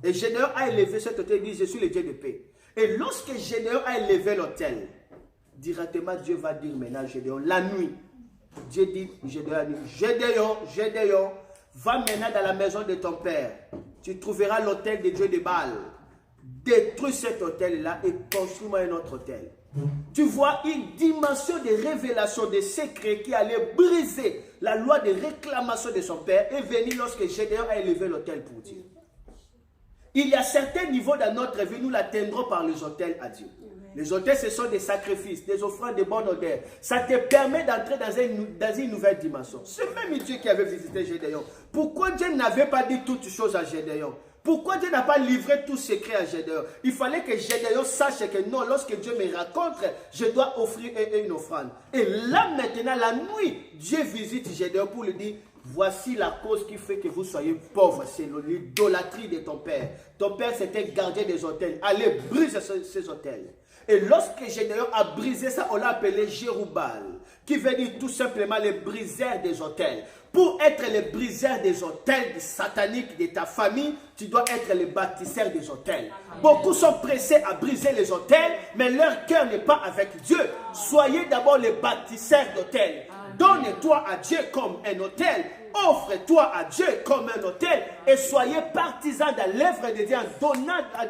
Speaker 1: Et Gédéon a élevé cet autel, il dit, je suis le Dieu de paix. Et lorsque Gédéon a élevé l'autel, directement Dieu va dire maintenant à Gédéon, la nuit, Dieu dit, Gédéon, va maintenant dans la maison de ton père. Tu trouveras l'autel de Dieu de Baal. Détruis cet autel-là et construis-moi un autre autel. Tu vois une dimension de révélation, de secret qui allait briser la loi de réclamation de son père est venue lorsque Gédéon a élevé l'autel pour Dieu. Il y a certains niveaux dans notre vie, nous l'atteindrons par les autels à Dieu. Les autels, ce sont des sacrifices, des offrandes de bonne odeur. Ça te permet d'entrer dans une nouvelle dimension. C'est même Dieu qui avait visité Gédéon. Pourquoi Dieu n'avait pas dit toutes choses à Gédéon? Pourquoi Dieu n'a pas livré tout secret à Gédéon? Il fallait que Gédéon sache que non, lorsque Dieu me rencontre, je dois offrir une offrande. Et là maintenant, la nuit, Dieu visite Gédéon pour lui dire, voici la cause qui fait que vous soyez pauvres, c'est l'idolâtrie de ton père. Ton père c'était gardien des autels. Allez, brise ces autels. Et lorsque Gédéon a brisé ça, on l'a appelé Jérubbal, qui veut dire tout simplement les briseurs des autels. Pour être le briseur des autels sataniques de ta famille, tu dois être le bâtisseur des autels. Beaucoup sont pressés à briser les autels, mais leur cœur n'est pas avec Dieu. Soyez d'abord les bâtisseurs d'autels. Donne-toi à Dieu comme un autel. Offre-toi à Dieu comme un autel. Et soyez partisans de l'œuvre de Dieu en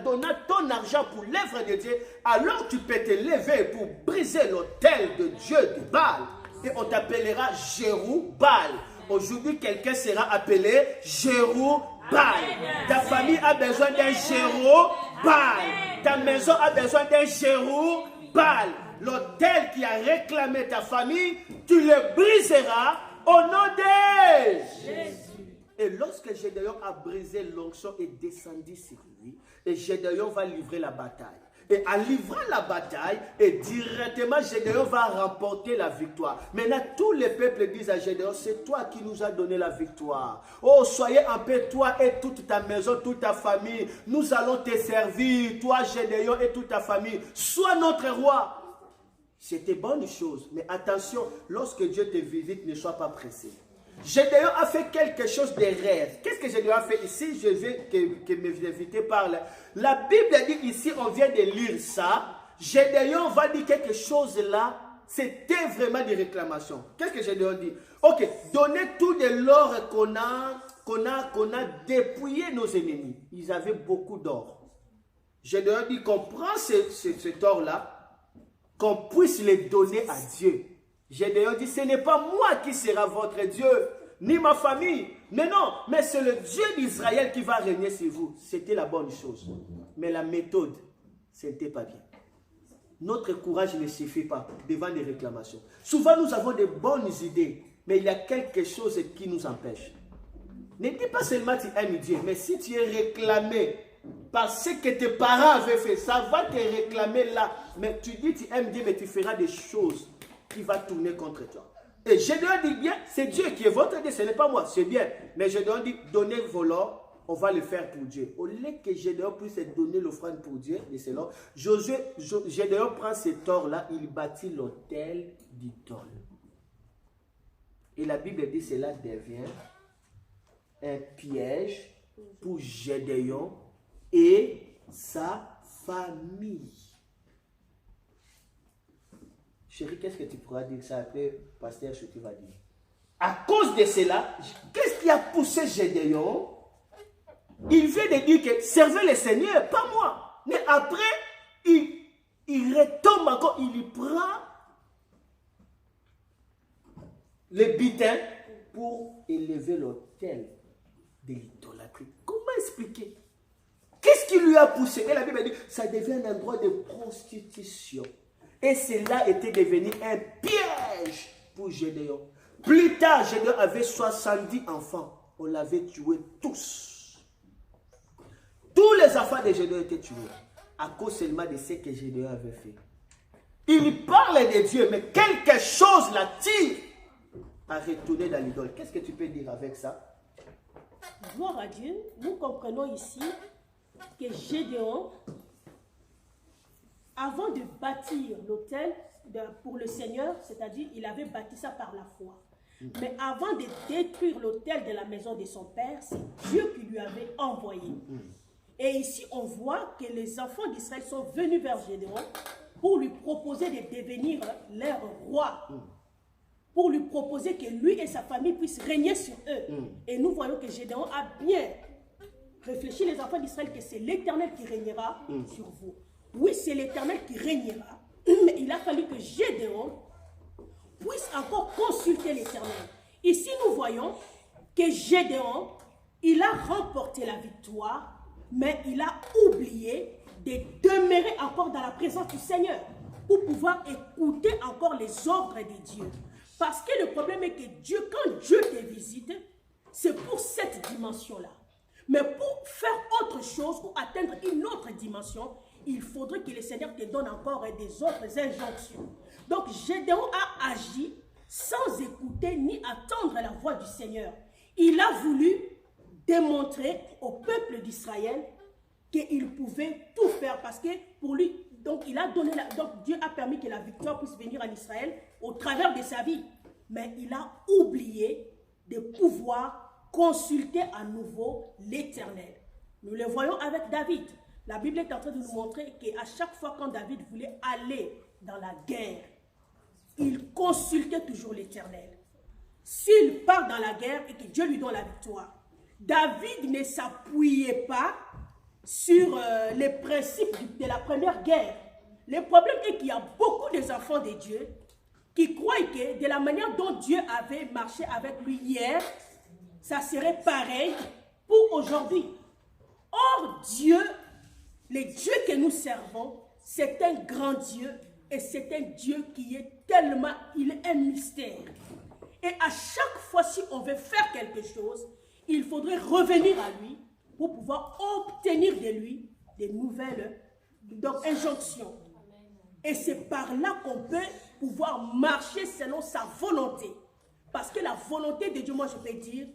Speaker 1: donnant ton argent pour l'œuvre de Dieu. Alors tu peux te lever pour briser l'autel de Dieu de Baal. Et on t'appellera Jérubbal. Aujourd'hui, quelqu'un sera appelé Jérubbal. Ta famille a besoin d'un Jérubbal. Ta maison a besoin d'un Jérubbal. L'autel qui a réclamé ta famille, tu le briseras au nom de Jésus. Et lorsque Gédéon a brisé l'onction et descendu sur lui, et Gédéon va livrer la bataille. Et en livrant la bataille, et directement Gédéon va remporter la victoire. Maintenant, tous les peuples disent à Gédéon, c'est toi qui nous as donné la victoire. Oh, soyez en paix, toi et toute ta maison, toute ta famille. Nous allons te servir, toi Gédéon et toute ta famille. Sois notre roi. C'était bonne chose, mais attention, lorsque Dieu te visite, ne sois pas pressé. Gédéon a fait quelque chose de rare. Qu'est-ce que Gédéon a fait ici? Je veux que mes invités parlent. La Bible dit ici, on vient de lire ça. Gédéon va dire quelque chose là. C'était vraiment des réclamations. Qu'est-ce que Gédéon dit? Ok, donnez tout de l'or qu'on a dépouillé nos ennemis. Ils avaient beaucoup d'or. Gédéon dit qu'on prend cet or-là, qu'on puisse les donner à Dieu. Gédéon dit, ce n'est pas moi qui sera votre Dieu, ni ma famille. Mais non, mais c'est le Dieu d'Israël qui va régner sur vous. C'était la bonne chose. Mais la méthode, ce n'était pas bien. Notre courage ne suffit pas devant des réclamations. Souvent, nous avons de bonnes idées, mais il y a quelque chose qui nous empêche. Ne dis pas seulement que tu aimes Dieu, mais si tu es réclamé par ce que tes parents avaient fait, ça va te réclamer là. Mais tu dis que tu aimes Dieu, mais tu feras des choses qui vont tourner contre toi. Et Gédéon dit bien, c'est Dieu qui est votre Dieu, ce n'est pas moi, c'est bien. Mais Gédéon dit, donnez vos lors, on va le faire pour Dieu. Au lieu que Gédéon puisse donner l'offrande pour Dieu, Gédéon prend cet or-là, il bâtit l'autel d'idole. Et la Bible dit, cela devient un piège pour Gédéon et sa famille. Chérie, qu'est-ce que tu pourras dire ça après, pasteur, ce que tu vas dire? À cause de cela, qu'est-ce qui a poussé Gédéon? Il vient de dire que servez le Seigneur, pas moi. Mais après, il retombe encore, il prend le butin pour élever l'autel de l'idolâtrie. Comment expliquer? Qu'est-ce qui lui a poussé? Et la Bible dit, ça devient un endroit de prostitution. Et cela était devenu un piège pour Gédéon. Plus tard, Gédéon avait 70 enfants. On l'avait tué tous. Tous les enfants de Gédéon étaient tués à cause seulement de ce que Gédéon avait fait. Il parle de Dieu, mais quelque chose l'attire à retourner dans l'idole. Qu'est-ce que tu peux dire avec ça?
Speaker 3: Gloire à Dieu. Nous comprenons ici que Gédéon, avant de bâtir l'autel pour le Seigneur, c'est-à-dire il avait bâti ça par la foi. Mais avant de détruire l'autel de la maison de son père, c'est Dieu qui lui avait envoyé. Et ici, on voit que les enfants d'Israël sont venus vers Gédéon pour lui proposer de devenir leur roi. Pour lui proposer que lui et sa famille puissent régner sur eux. Et nous voyons que Gédéon a bien réfléchi, les enfants d'Israël, que c'est l'Éternel qui régnera sur vous. Oui, c'est l'Éternel qui régnera, mais il a fallu que Gédéon puisse encore consulter l'Éternel. Ici, nous voyons que Gédéon, il a remporté la victoire, mais il a oublié de demeurer encore dans la présence du Seigneur pour pouvoir écouter encore les ordres de Dieu. Parce que le problème est que Dieu, quand Dieu te visite, c'est pour cette dimension-là. Mais pour faire autre chose, pour atteindre une autre dimension, il faudrait que le Seigneur te donne encore des autres injonctions. Donc Gédéon a agi sans écouter ni attendre la voix du Seigneur. Il a voulu démontrer au peuple d'Israël qu'il pouvait tout faire parce que pour lui, donc Dieu a permis que la victoire puisse venir en Israël au travers de sa vie. Mais il a oublié de pouvoir consulter à nouveau l'Éternel. Nous le voyons avec David. La Bible est en train de nous montrer qu'à chaque fois quand David voulait aller dans la guerre, il consultait toujours l'Éternel. S'il part dans la guerre et que Dieu lui donne la victoire, David ne s'appuyait pas sur les principes de la première guerre. Le problème est qu'il y a beaucoup des enfants de Dieu qui croient que de la manière dont Dieu avait marché avec lui hier, ça serait pareil pour aujourd'hui. Or, Dieu, le Dieu que nous servons, c'est un grand Dieu et c'est un Dieu qui est tellement, il est un mystère. Et à chaque fois, si on veut faire quelque chose, il faudrait revenir à lui pour pouvoir obtenir de lui des nouvelles injonctions. Et c'est par là qu'on peut pouvoir marcher selon sa volonté. Parce que la volonté de Dieu, moi je peux dire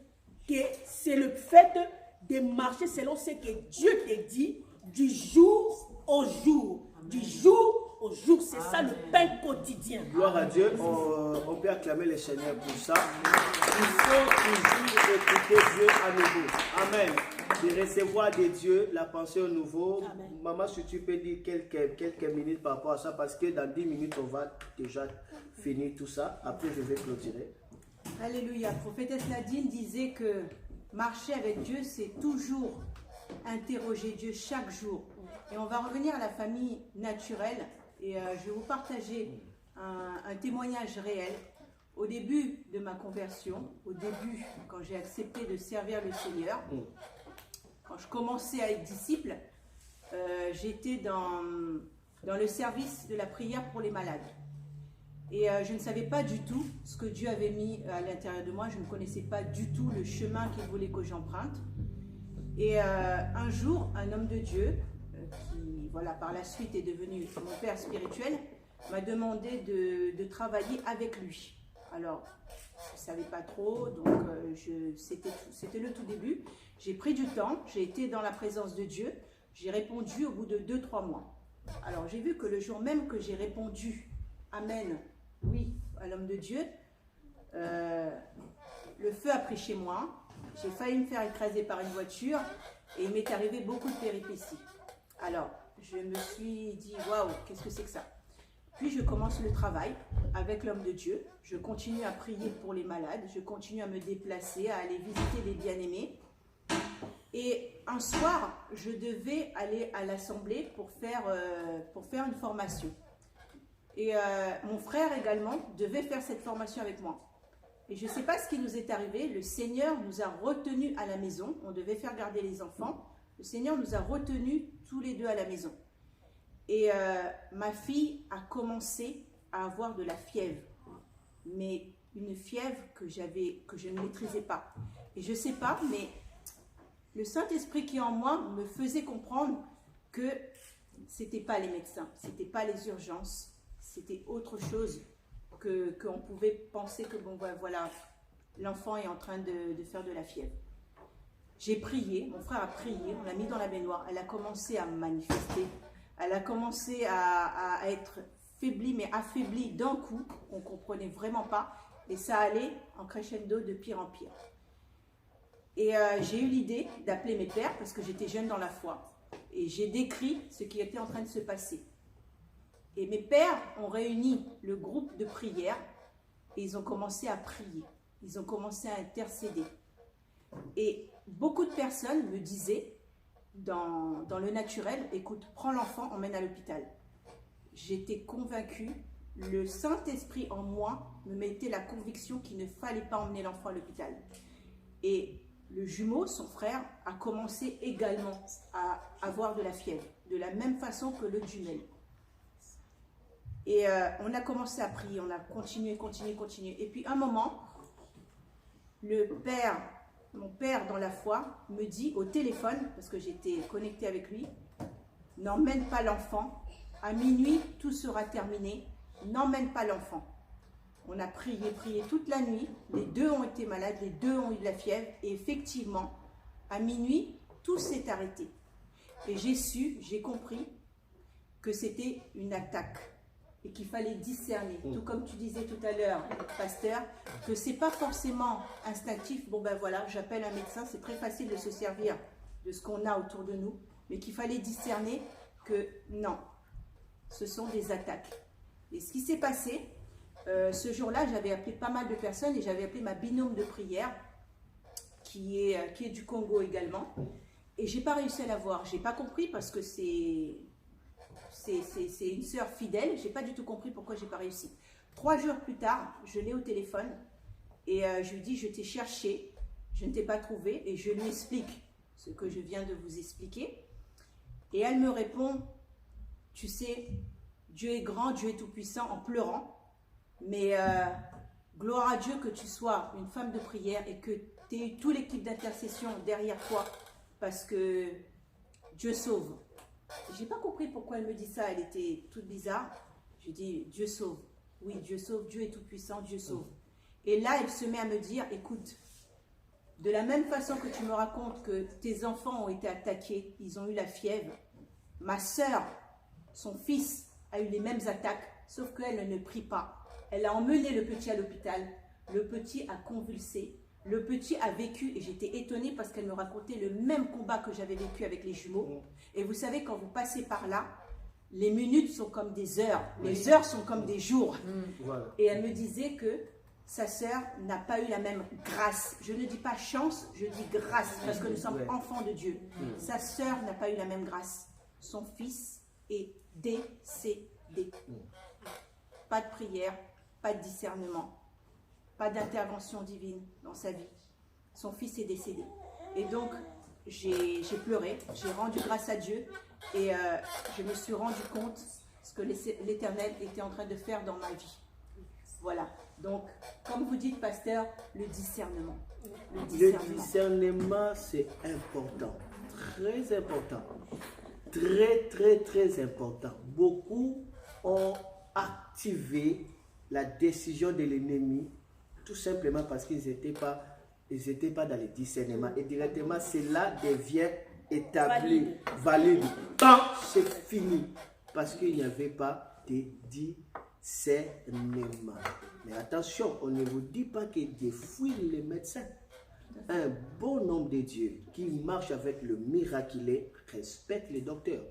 Speaker 3: que c'est le fait de marcher selon ce que Dieu te dit du jour au jour. Du jour au jour, c'est ça le pain quotidien.
Speaker 1: Gloire à Dieu, on peut acclamer le Seigneur pour ça. Il faut toujours écouter Dieu à nouveau. Amen. De recevoir de Dieu la pensée au nouveau. Amen. Maman, si tu peux dire quelques minutes par rapport à ça, parce que dans 10 minutes, on va déjà finir tout ça. Après, je vais clôturer.
Speaker 2: Alléluia. Prophétesse Nadine disait que marcher avec Dieu, c'est toujours interroger Dieu chaque jour. Et on va revenir à la famille naturelle. Et je vais vous partager un témoignage réel. Au début de ma conversion, au début, quand j'ai accepté de servir le Seigneur, quand je commençais à être disciple, j'étais dans le service de la prière pour les malades. Et je ne savais pas du tout ce que Dieu avait mis à l'intérieur de moi. Je ne connaissais pas du tout le chemin qu'il voulait que j'emprunte. Et un jour, un homme de Dieu, qui voilà, par la suite est devenu mon père spirituel, m'a demandé de travailler avec lui. Alors, je ne savais pas trop, donc c'était le tout début. J'ai pris du temps, j'ai été dans la présence de Dieu, j'ai répondu au bout de 2-3 mois. Alors, j'ai vu que le jour même que j'ai répondu « Amen », oui, à l'homme de Dieu, le feu a pris chez moi, j'ai failli me faire écraser par une voiture et il m'est arrivé beaucoup de péripéties. Alors, je me suis dit « Waouh, qu'est-ce que c'est que ça ?» Puis je commence le travail avec l'homme de Dieu, je continue à prier pour les malades, je continue à me déplacer, à aller visiter les bien-aimés. Et un soir, je devais aller à l'assemblée pour faire une formation. Et mon frère également devait faire cette formation avec moi. Et je ne sais pas ce qui nous est arrivé, le Seigneur nous a retenus à la maison, on devait faire garder les enfants, le Seigneur nous a retenus tous les deux à la maison. Et ma fille a commencé à avoir de la fièvre, mais une fièvre que je ne maîtrisais pas. Et je ne sais pas, mais le Saint-Esprit qui est en moi me faisait comprendre que ce n'était pas les médecins, ce n'était pas les urgences, c'était autre chose qu'on pouvait penser que bon voilà, l'enfant est en train de faire de la fièvre. J'ai prié, mon frère a prié, on l'a mis dans la baignoire, elle a commencé à manifester, elle a commencé à être faiblie, mais affaiblie d'un coup, on ne comprenait vraiment pas, et ça allait en crescendo de pire en pire. Et j'ai eu l'idée d'appeler mes pères, parce que j'étais jeune dans la foi, et j'ai décrit ce qui était en train de se passer. Et mes pères ont réuni le groupe de prière et ils ont commencé à prier. Ils ont commencé à intercéder. Et beaucoup de personnes me disaient, dans le naturel, écoute, prends l'enfant, emmène à l'hôpital. J'étais convaincue, le Saint-Esprit en moi me mettait la conviction qu'il ne fallait pas emmener l'enfant à l'hôpital. Et le jumeau, son frère, a commencé également à avoir de la fièvre, de la même façon que l'autre jumelle. Et on a commencé à prier, on a continué. Et puis un moment, mon père dans la foi me dit au téléphone, parce que j'étais connectée avec lui, n'emmène pas l'enfant, à minuit tout sera terminé, n'emmène pas l'enfant. On a prié toute la nuit, les deux ont été malades, les deux ont eu de la fièvre, et effectivement, à minuit, tout s'est arrêté. Et j'ai compris que c'était une attaque. Et qu'il fallait discerner, tout comme tu disais tout à l'heure, pasteur, que c'est pas forcément instinctif, bon ben voilà, j'appelle un médecin, c'est très facile de se servir de ce qu'on a autour de nous, mais qu'il fallait discerner que non, ce sont des attaques. Et ce qui s'est passé, ce jour-là, j'avais appelé pas mal de personnes et j'avais appelé ma binôme de prière, qui est du Congo également, et j'ai pas réussi à la voir, j'ai pas compris parce que c'est une sœur fidèle, j'ai pas du tout compris pourquoi j'ai pas réussi. 3 jours plus tard, je l'ai au téléphone et je lui dis je t'ai cherché, je ne t'ai pas trouvé et je lui explique ce que je viens de vous expliquer. Et elle me répond, tu sais, Dieu est grand, Dieu est tout puissant, en pleurant, mais gloire à Dieu que tu sois une femme de prière et que tu aies eu toute l'équipe d'intercession derrière toi parce que Dieu sauve. J'ai pas compris pourquoi elle me dit ça, elle était toute bizarre. Je dis Dieu sauve, oui Dieu sauve, Dieu est tout puissant, Dieu sauve. Et là elle se met à me dire, écoute, de la même façon que tu me racontes que tes enfants ont été attaqués, ils ont eu la fièvre, ma soeur, son fils a eu les mêmes attaques, sauf qu'elle ne prie pas. Elle a emmené le petit à l'hôpital, le petit a convulsé, le petit a vécu, et j'étais étonnée parce qu'elle me racontait le même combat que j'avais vécu avec les jumeaux. Et vous savez, quand vous passez par là, les minutes sont comme des heures, les heures sont comme des jours. Et elle me disait que sa sœur n'a pas eu la même grâce. Je ne dis pas chance, je dis grâce, parce que nous sommes enfants de Dieu. Sa sœur n'a pas eu la même grâce. Son fils est décédé. Pas de prière, pas de discernement, pas d'intervention divine dans sa vie. Son fils est décédé. Et donc, j'ai pleuré, j'ai rendu grâce à Dieu et je me suis rendu compte ce que l'Éternel était en train de faire dans ma vie. Voilà. Donc, comme vous dites, pasteur, le discernement.
Speaker 1: Le discernement, c'est important. Très important. Très, très, très important. Beaucoup ont activé la décision de l'ennemi tout simplement parce qu'ils n'étaient pas dans le discernement. Et directement, cela devient établi, valide. Quand c'est fini. Parce qu'il n'y avait pas de discernement. Mais attention, on ne vous dit pas que Dieu fouille les médecins. Un bon nombre de dieux qui marche avec le miraculé respecte les docteurs.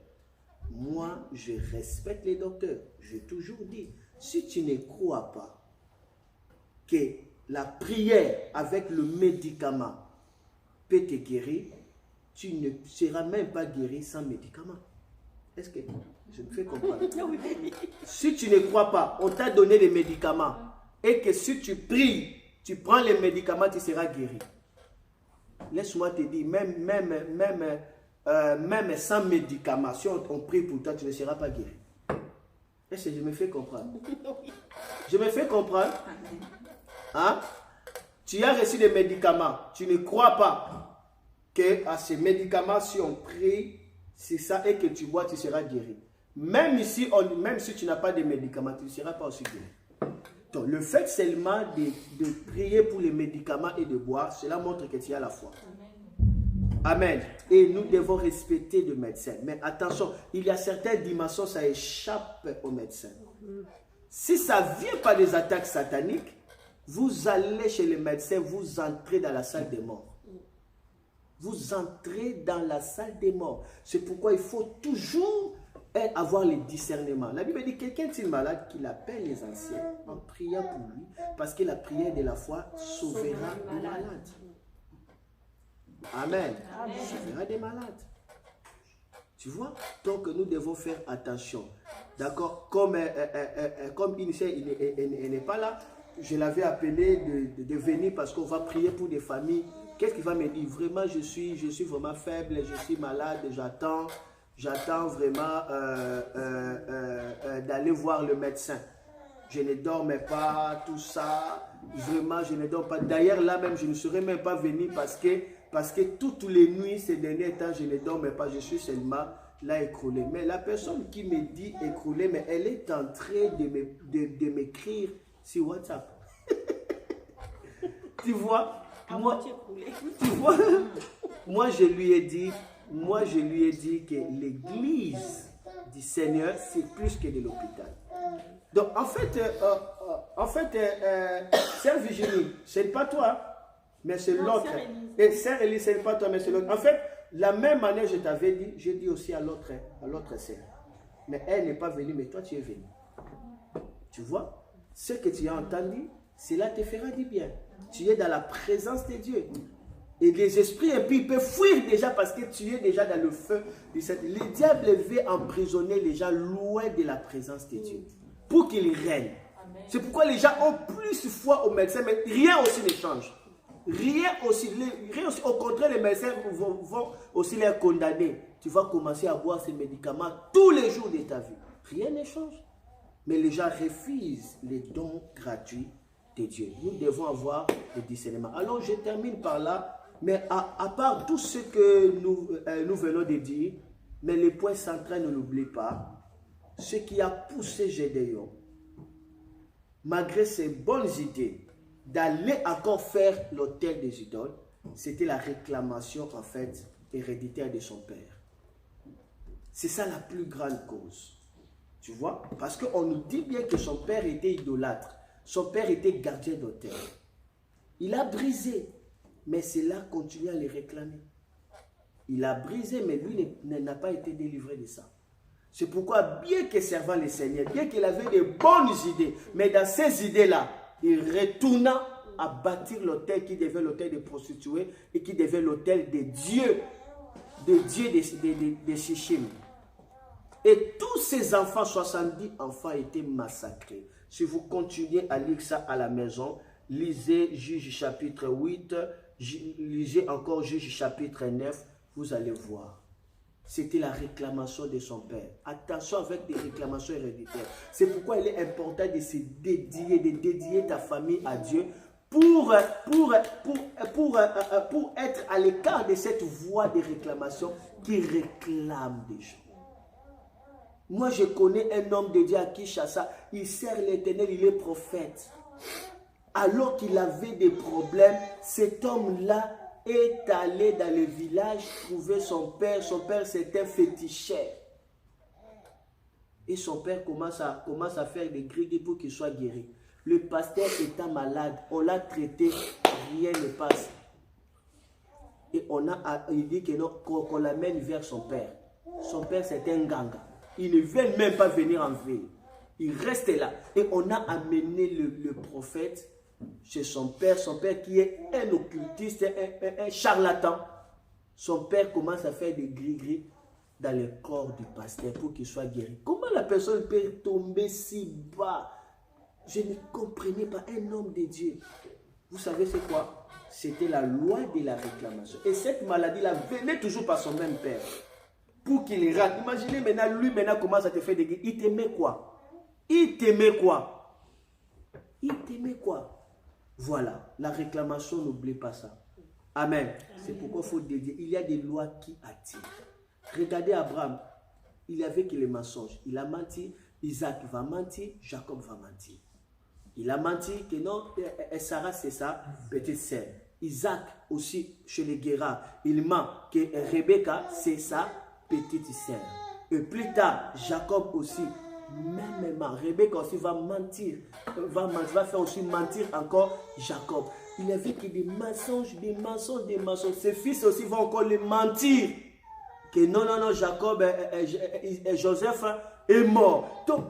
Speaker 1: Moi, je respecte les docteurs. J'ai toujours dit, si tu ne crois pas que la prière avec le médicament peut te guérir, tu ne seras même pas guéri sans médicament. Est-ce que je me fais comprendre? Si tu ne crois pas, on t'a donné les médicaments et que si tu pries, tu prends les médicaments, tu seras guéri. Laisse-moi te dire, même sans médicaments, si on prie pour toi, tu ne seras pas guéri. Est-ce que je me fais comprendre? Je me fais comprendre? Hein? Tu as reçu des médicaments, tu ne crois pas que à ces médicaments, si on prie, c'est ça, et que tu bois, tu seras guéri. Même si tu n'as pas de médicaments, tu ne seras pas aussi guéri. Donc, le fait seulement de prier pour les médicaments et de boire, cela montre que tu as la foi. Amen. Et nous devons respecter le médecin. Mais attention, il y a certaines dimensions, ça échappe aux médecins. Si ça ne vient pas des attaques sataniques, vous allez chez les médecins, vous entrez dans la salle des morts. Vous entrez dans la salle des morts. C'est pourquoi il faut toujours avoir le discernement. La Bible dit, quelqu'un est malade, qu'il appelle les anciens en priant pour lui, parce que la prière de la foi sauvera les malades. Amen. Sauvera des malades. Tu vois? Donc nous devons faire attention. D'accord? Comme initial, il n'est pas là, je l'avais appelé de venir parce qu'on va prier pour des familles. Qu'est-ce qu'il va me dire? Vraiment, je suis vraiment faible, je suis malade, j'attends vraiment d'aller voir le médecin. Je ne dormais pas, tout ça. Vraiment, je ne dors pas. D'ailleurs, là même, je ne serais même pas venu parce que toutes les nuits, ces derniers temps, je ne dormais pas. Je suis seulement là écroulé. Mais la personne qui me dit écroulé, mais elle est en train de m'écrire sur WhatsApp. Tu vois? Moi, je lui ai dit que l'église du Seigneur, c'est plus que de l'hôpital. Donc, en fait, Sœur Virginie, ce n'est pas toi, mais c'est l'autre. Et Sœur Élise, ce n'est pas toi, mais c'est l'autre. En fait, la même manière je t'avais dit, j'ai dit aussi à l'autre sœur. Mais elle n'est pas venue, mais toi, tu es venu. Tu vois? Ce que tu as entendu, cela te fera du bien. Tu es dans la présence de Dieu. Et les esprits impies peuvent fuir déjà parce que tu es déjà dans le feu. Le diable veut emprisonner les gens loin de la présence de Dieu pour qu'ils règnent. C'est pourquoi les gens ont plus foi aux médecins, mais rien aussi ne change. Rien aussi. Au contraire, les médecins vont aussi les condamner. Tu vas commencer à boire ces médicaments tous les jours de ta vie. Rien ne change. Mais les gens refusent les dons gratuits de Dieu. Nous devons avoir le discernement. Alors, je termine par là. Mais à part tout ce que nous venons de dire, mais le point central, ne l'oublie pas, ce qui a poussé Gédéon, malgré ses bonnes idées, d'aller encore faire l'autel des idoles, c'était la réclamation, en fait, héréditaire de son père. C'est ça la plus grande cause. Tu vois? Parce qu'on nous dit bien que son père était idolâtre. Son père était gardien d'autel. Il a brisé. Mais cela continue à les réclamer. Il a brisé, mais lui n'a pas été délivré de ça. C'est pourquoi, bien que servant le Seigneur, bien qu'il avait de bonnes idées, mais dans ces idées-là, il retourna à bâtir l'autel qui devait l'autel des prostituées et qui devait l'autel des dieux, de Shishim. Et tous ces enfants, 70 enfants, étaient massacrés. Si vous continuez à lire ça à la maison, lisez Juge chapitre 8, lisez encore Juge chapitre 9, vous allez voir. c'était la réclamation de son père. Attention avec les réclamations héréditaires. C'est pourquoi il est important de se dédier, de dédier ta famille à Dieu pour être à l'écart de cette voie de réclamation qui réclame des gens. Moi, je connais un homme de Dieu à Kinshasa. Il sert l'Éternel, il est prophète. Alors qu'il avait des problèmes, cet homme-là est allé dans le village trouver son père. Son père, c'était féticheur. Et son père commence à faire des grillés pour qu'il soit guéri. Le pasteur étant malade, on l'a traité, rien ne passe. Et il dit que non, qu'on l'amène vers son père. Son père, c'était un ganga. Il ne veut même pas venir en ville. Il reste là. Et on a amené le prophète chez son père qui est un occultiste, un charlatan. Son père commence à faire des gris-gris dans le corps du pasteur pour qu'il soit guéri. Comment la personne peut tomber si bas? Je ne comprenais pas, un homme de Dieu. Vous savez c'est quoi? C'était la loi de la réclamation. Et cette maladie-là venait toujours par son même père. Pour qu'il rate. Imaginez maintenant, lui maintenant commence à te faire des guerres. Il t'aimait quoi? Il t'aimait quoi? Il t'aimait quoi? Voilà, la réclamation, n'oublie pas ça. Amen. C'est pourquoi il faut dédier. Il y a des lois qui attirent. Regardez Abraham. Il y avait que les mensonges. Il a menti. Isaac va mentir. Jacob va mentir. Il a menti que non, Sarah c'est sa petite sœur. Isaac aussi, chez les Guérards, il ment que Rebecca c'est sa petite sœur. Et plus tard, Jacob aussi, même Rebecca aussi va mentir, va faire aussi mentir encore Jacob. Il n'y avait que des mensonges, des mensonges, des mensonges. Ses fils aussi vont encore les mentir. Que non, Jacob et Joseph est mort. Donc,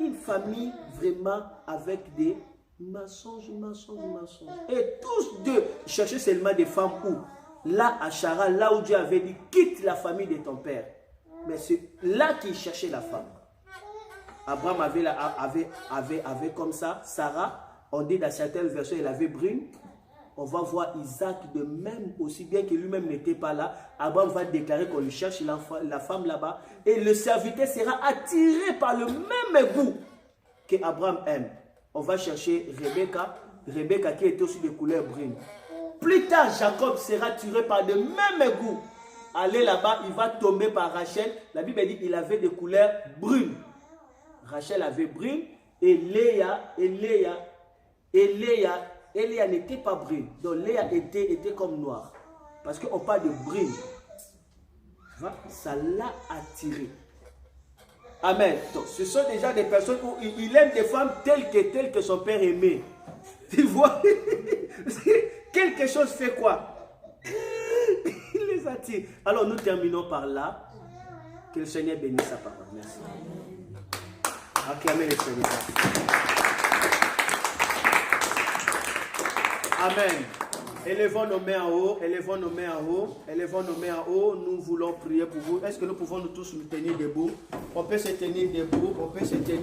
Speaker 1: une famille vraiment avec des mensonges. Et tous deux cherchaient seulement des femmes où? Là, à Chara, là où Dieu avait dit, quitte la famille de ton père. Mais c'est là qu'il cherchait la femme. Abraham avait comme ça, Sarah, on dit dans certaines versions, elle avait brune. On va voir Isaac de même, aussi bien que lui-même n'était pas là. Abraham va déclarer qu'on lui cherche la femme là-bas. Et le serviteur sera attiré par le même goût qu'Abraham aime. On va chercher Rebecca qui était aussi de couleur brune. Plus tard, Jacob sera attiré par le même goût. Aller là-bas, il va tomber par Rachel. La Bible dit qu'il avait des couleurs brunes. Rachel avait brune et Léa n'était pas brune. Donc Léa était comme noire. Parce qu'on parle de brune. Ça l'a attiré. Amen. Donc ce sont déjà des personnes où il aime des femmes telles que son père aimait. Tu vois? Quelque chose fait quoi? Il les attire. Alors nous terminons par là. Que le Seigneur bénisse sa parole. Merci. Acclamez le Seigneur. Amen. Élevons nos mains en haut, élevons nos mains en haut, élevons nos mains en haut. Nous voulons prier pour vous. Est-ce que nous pouvons nous tous nous tenir debout? On peut se tenir debout, on peut se tenir.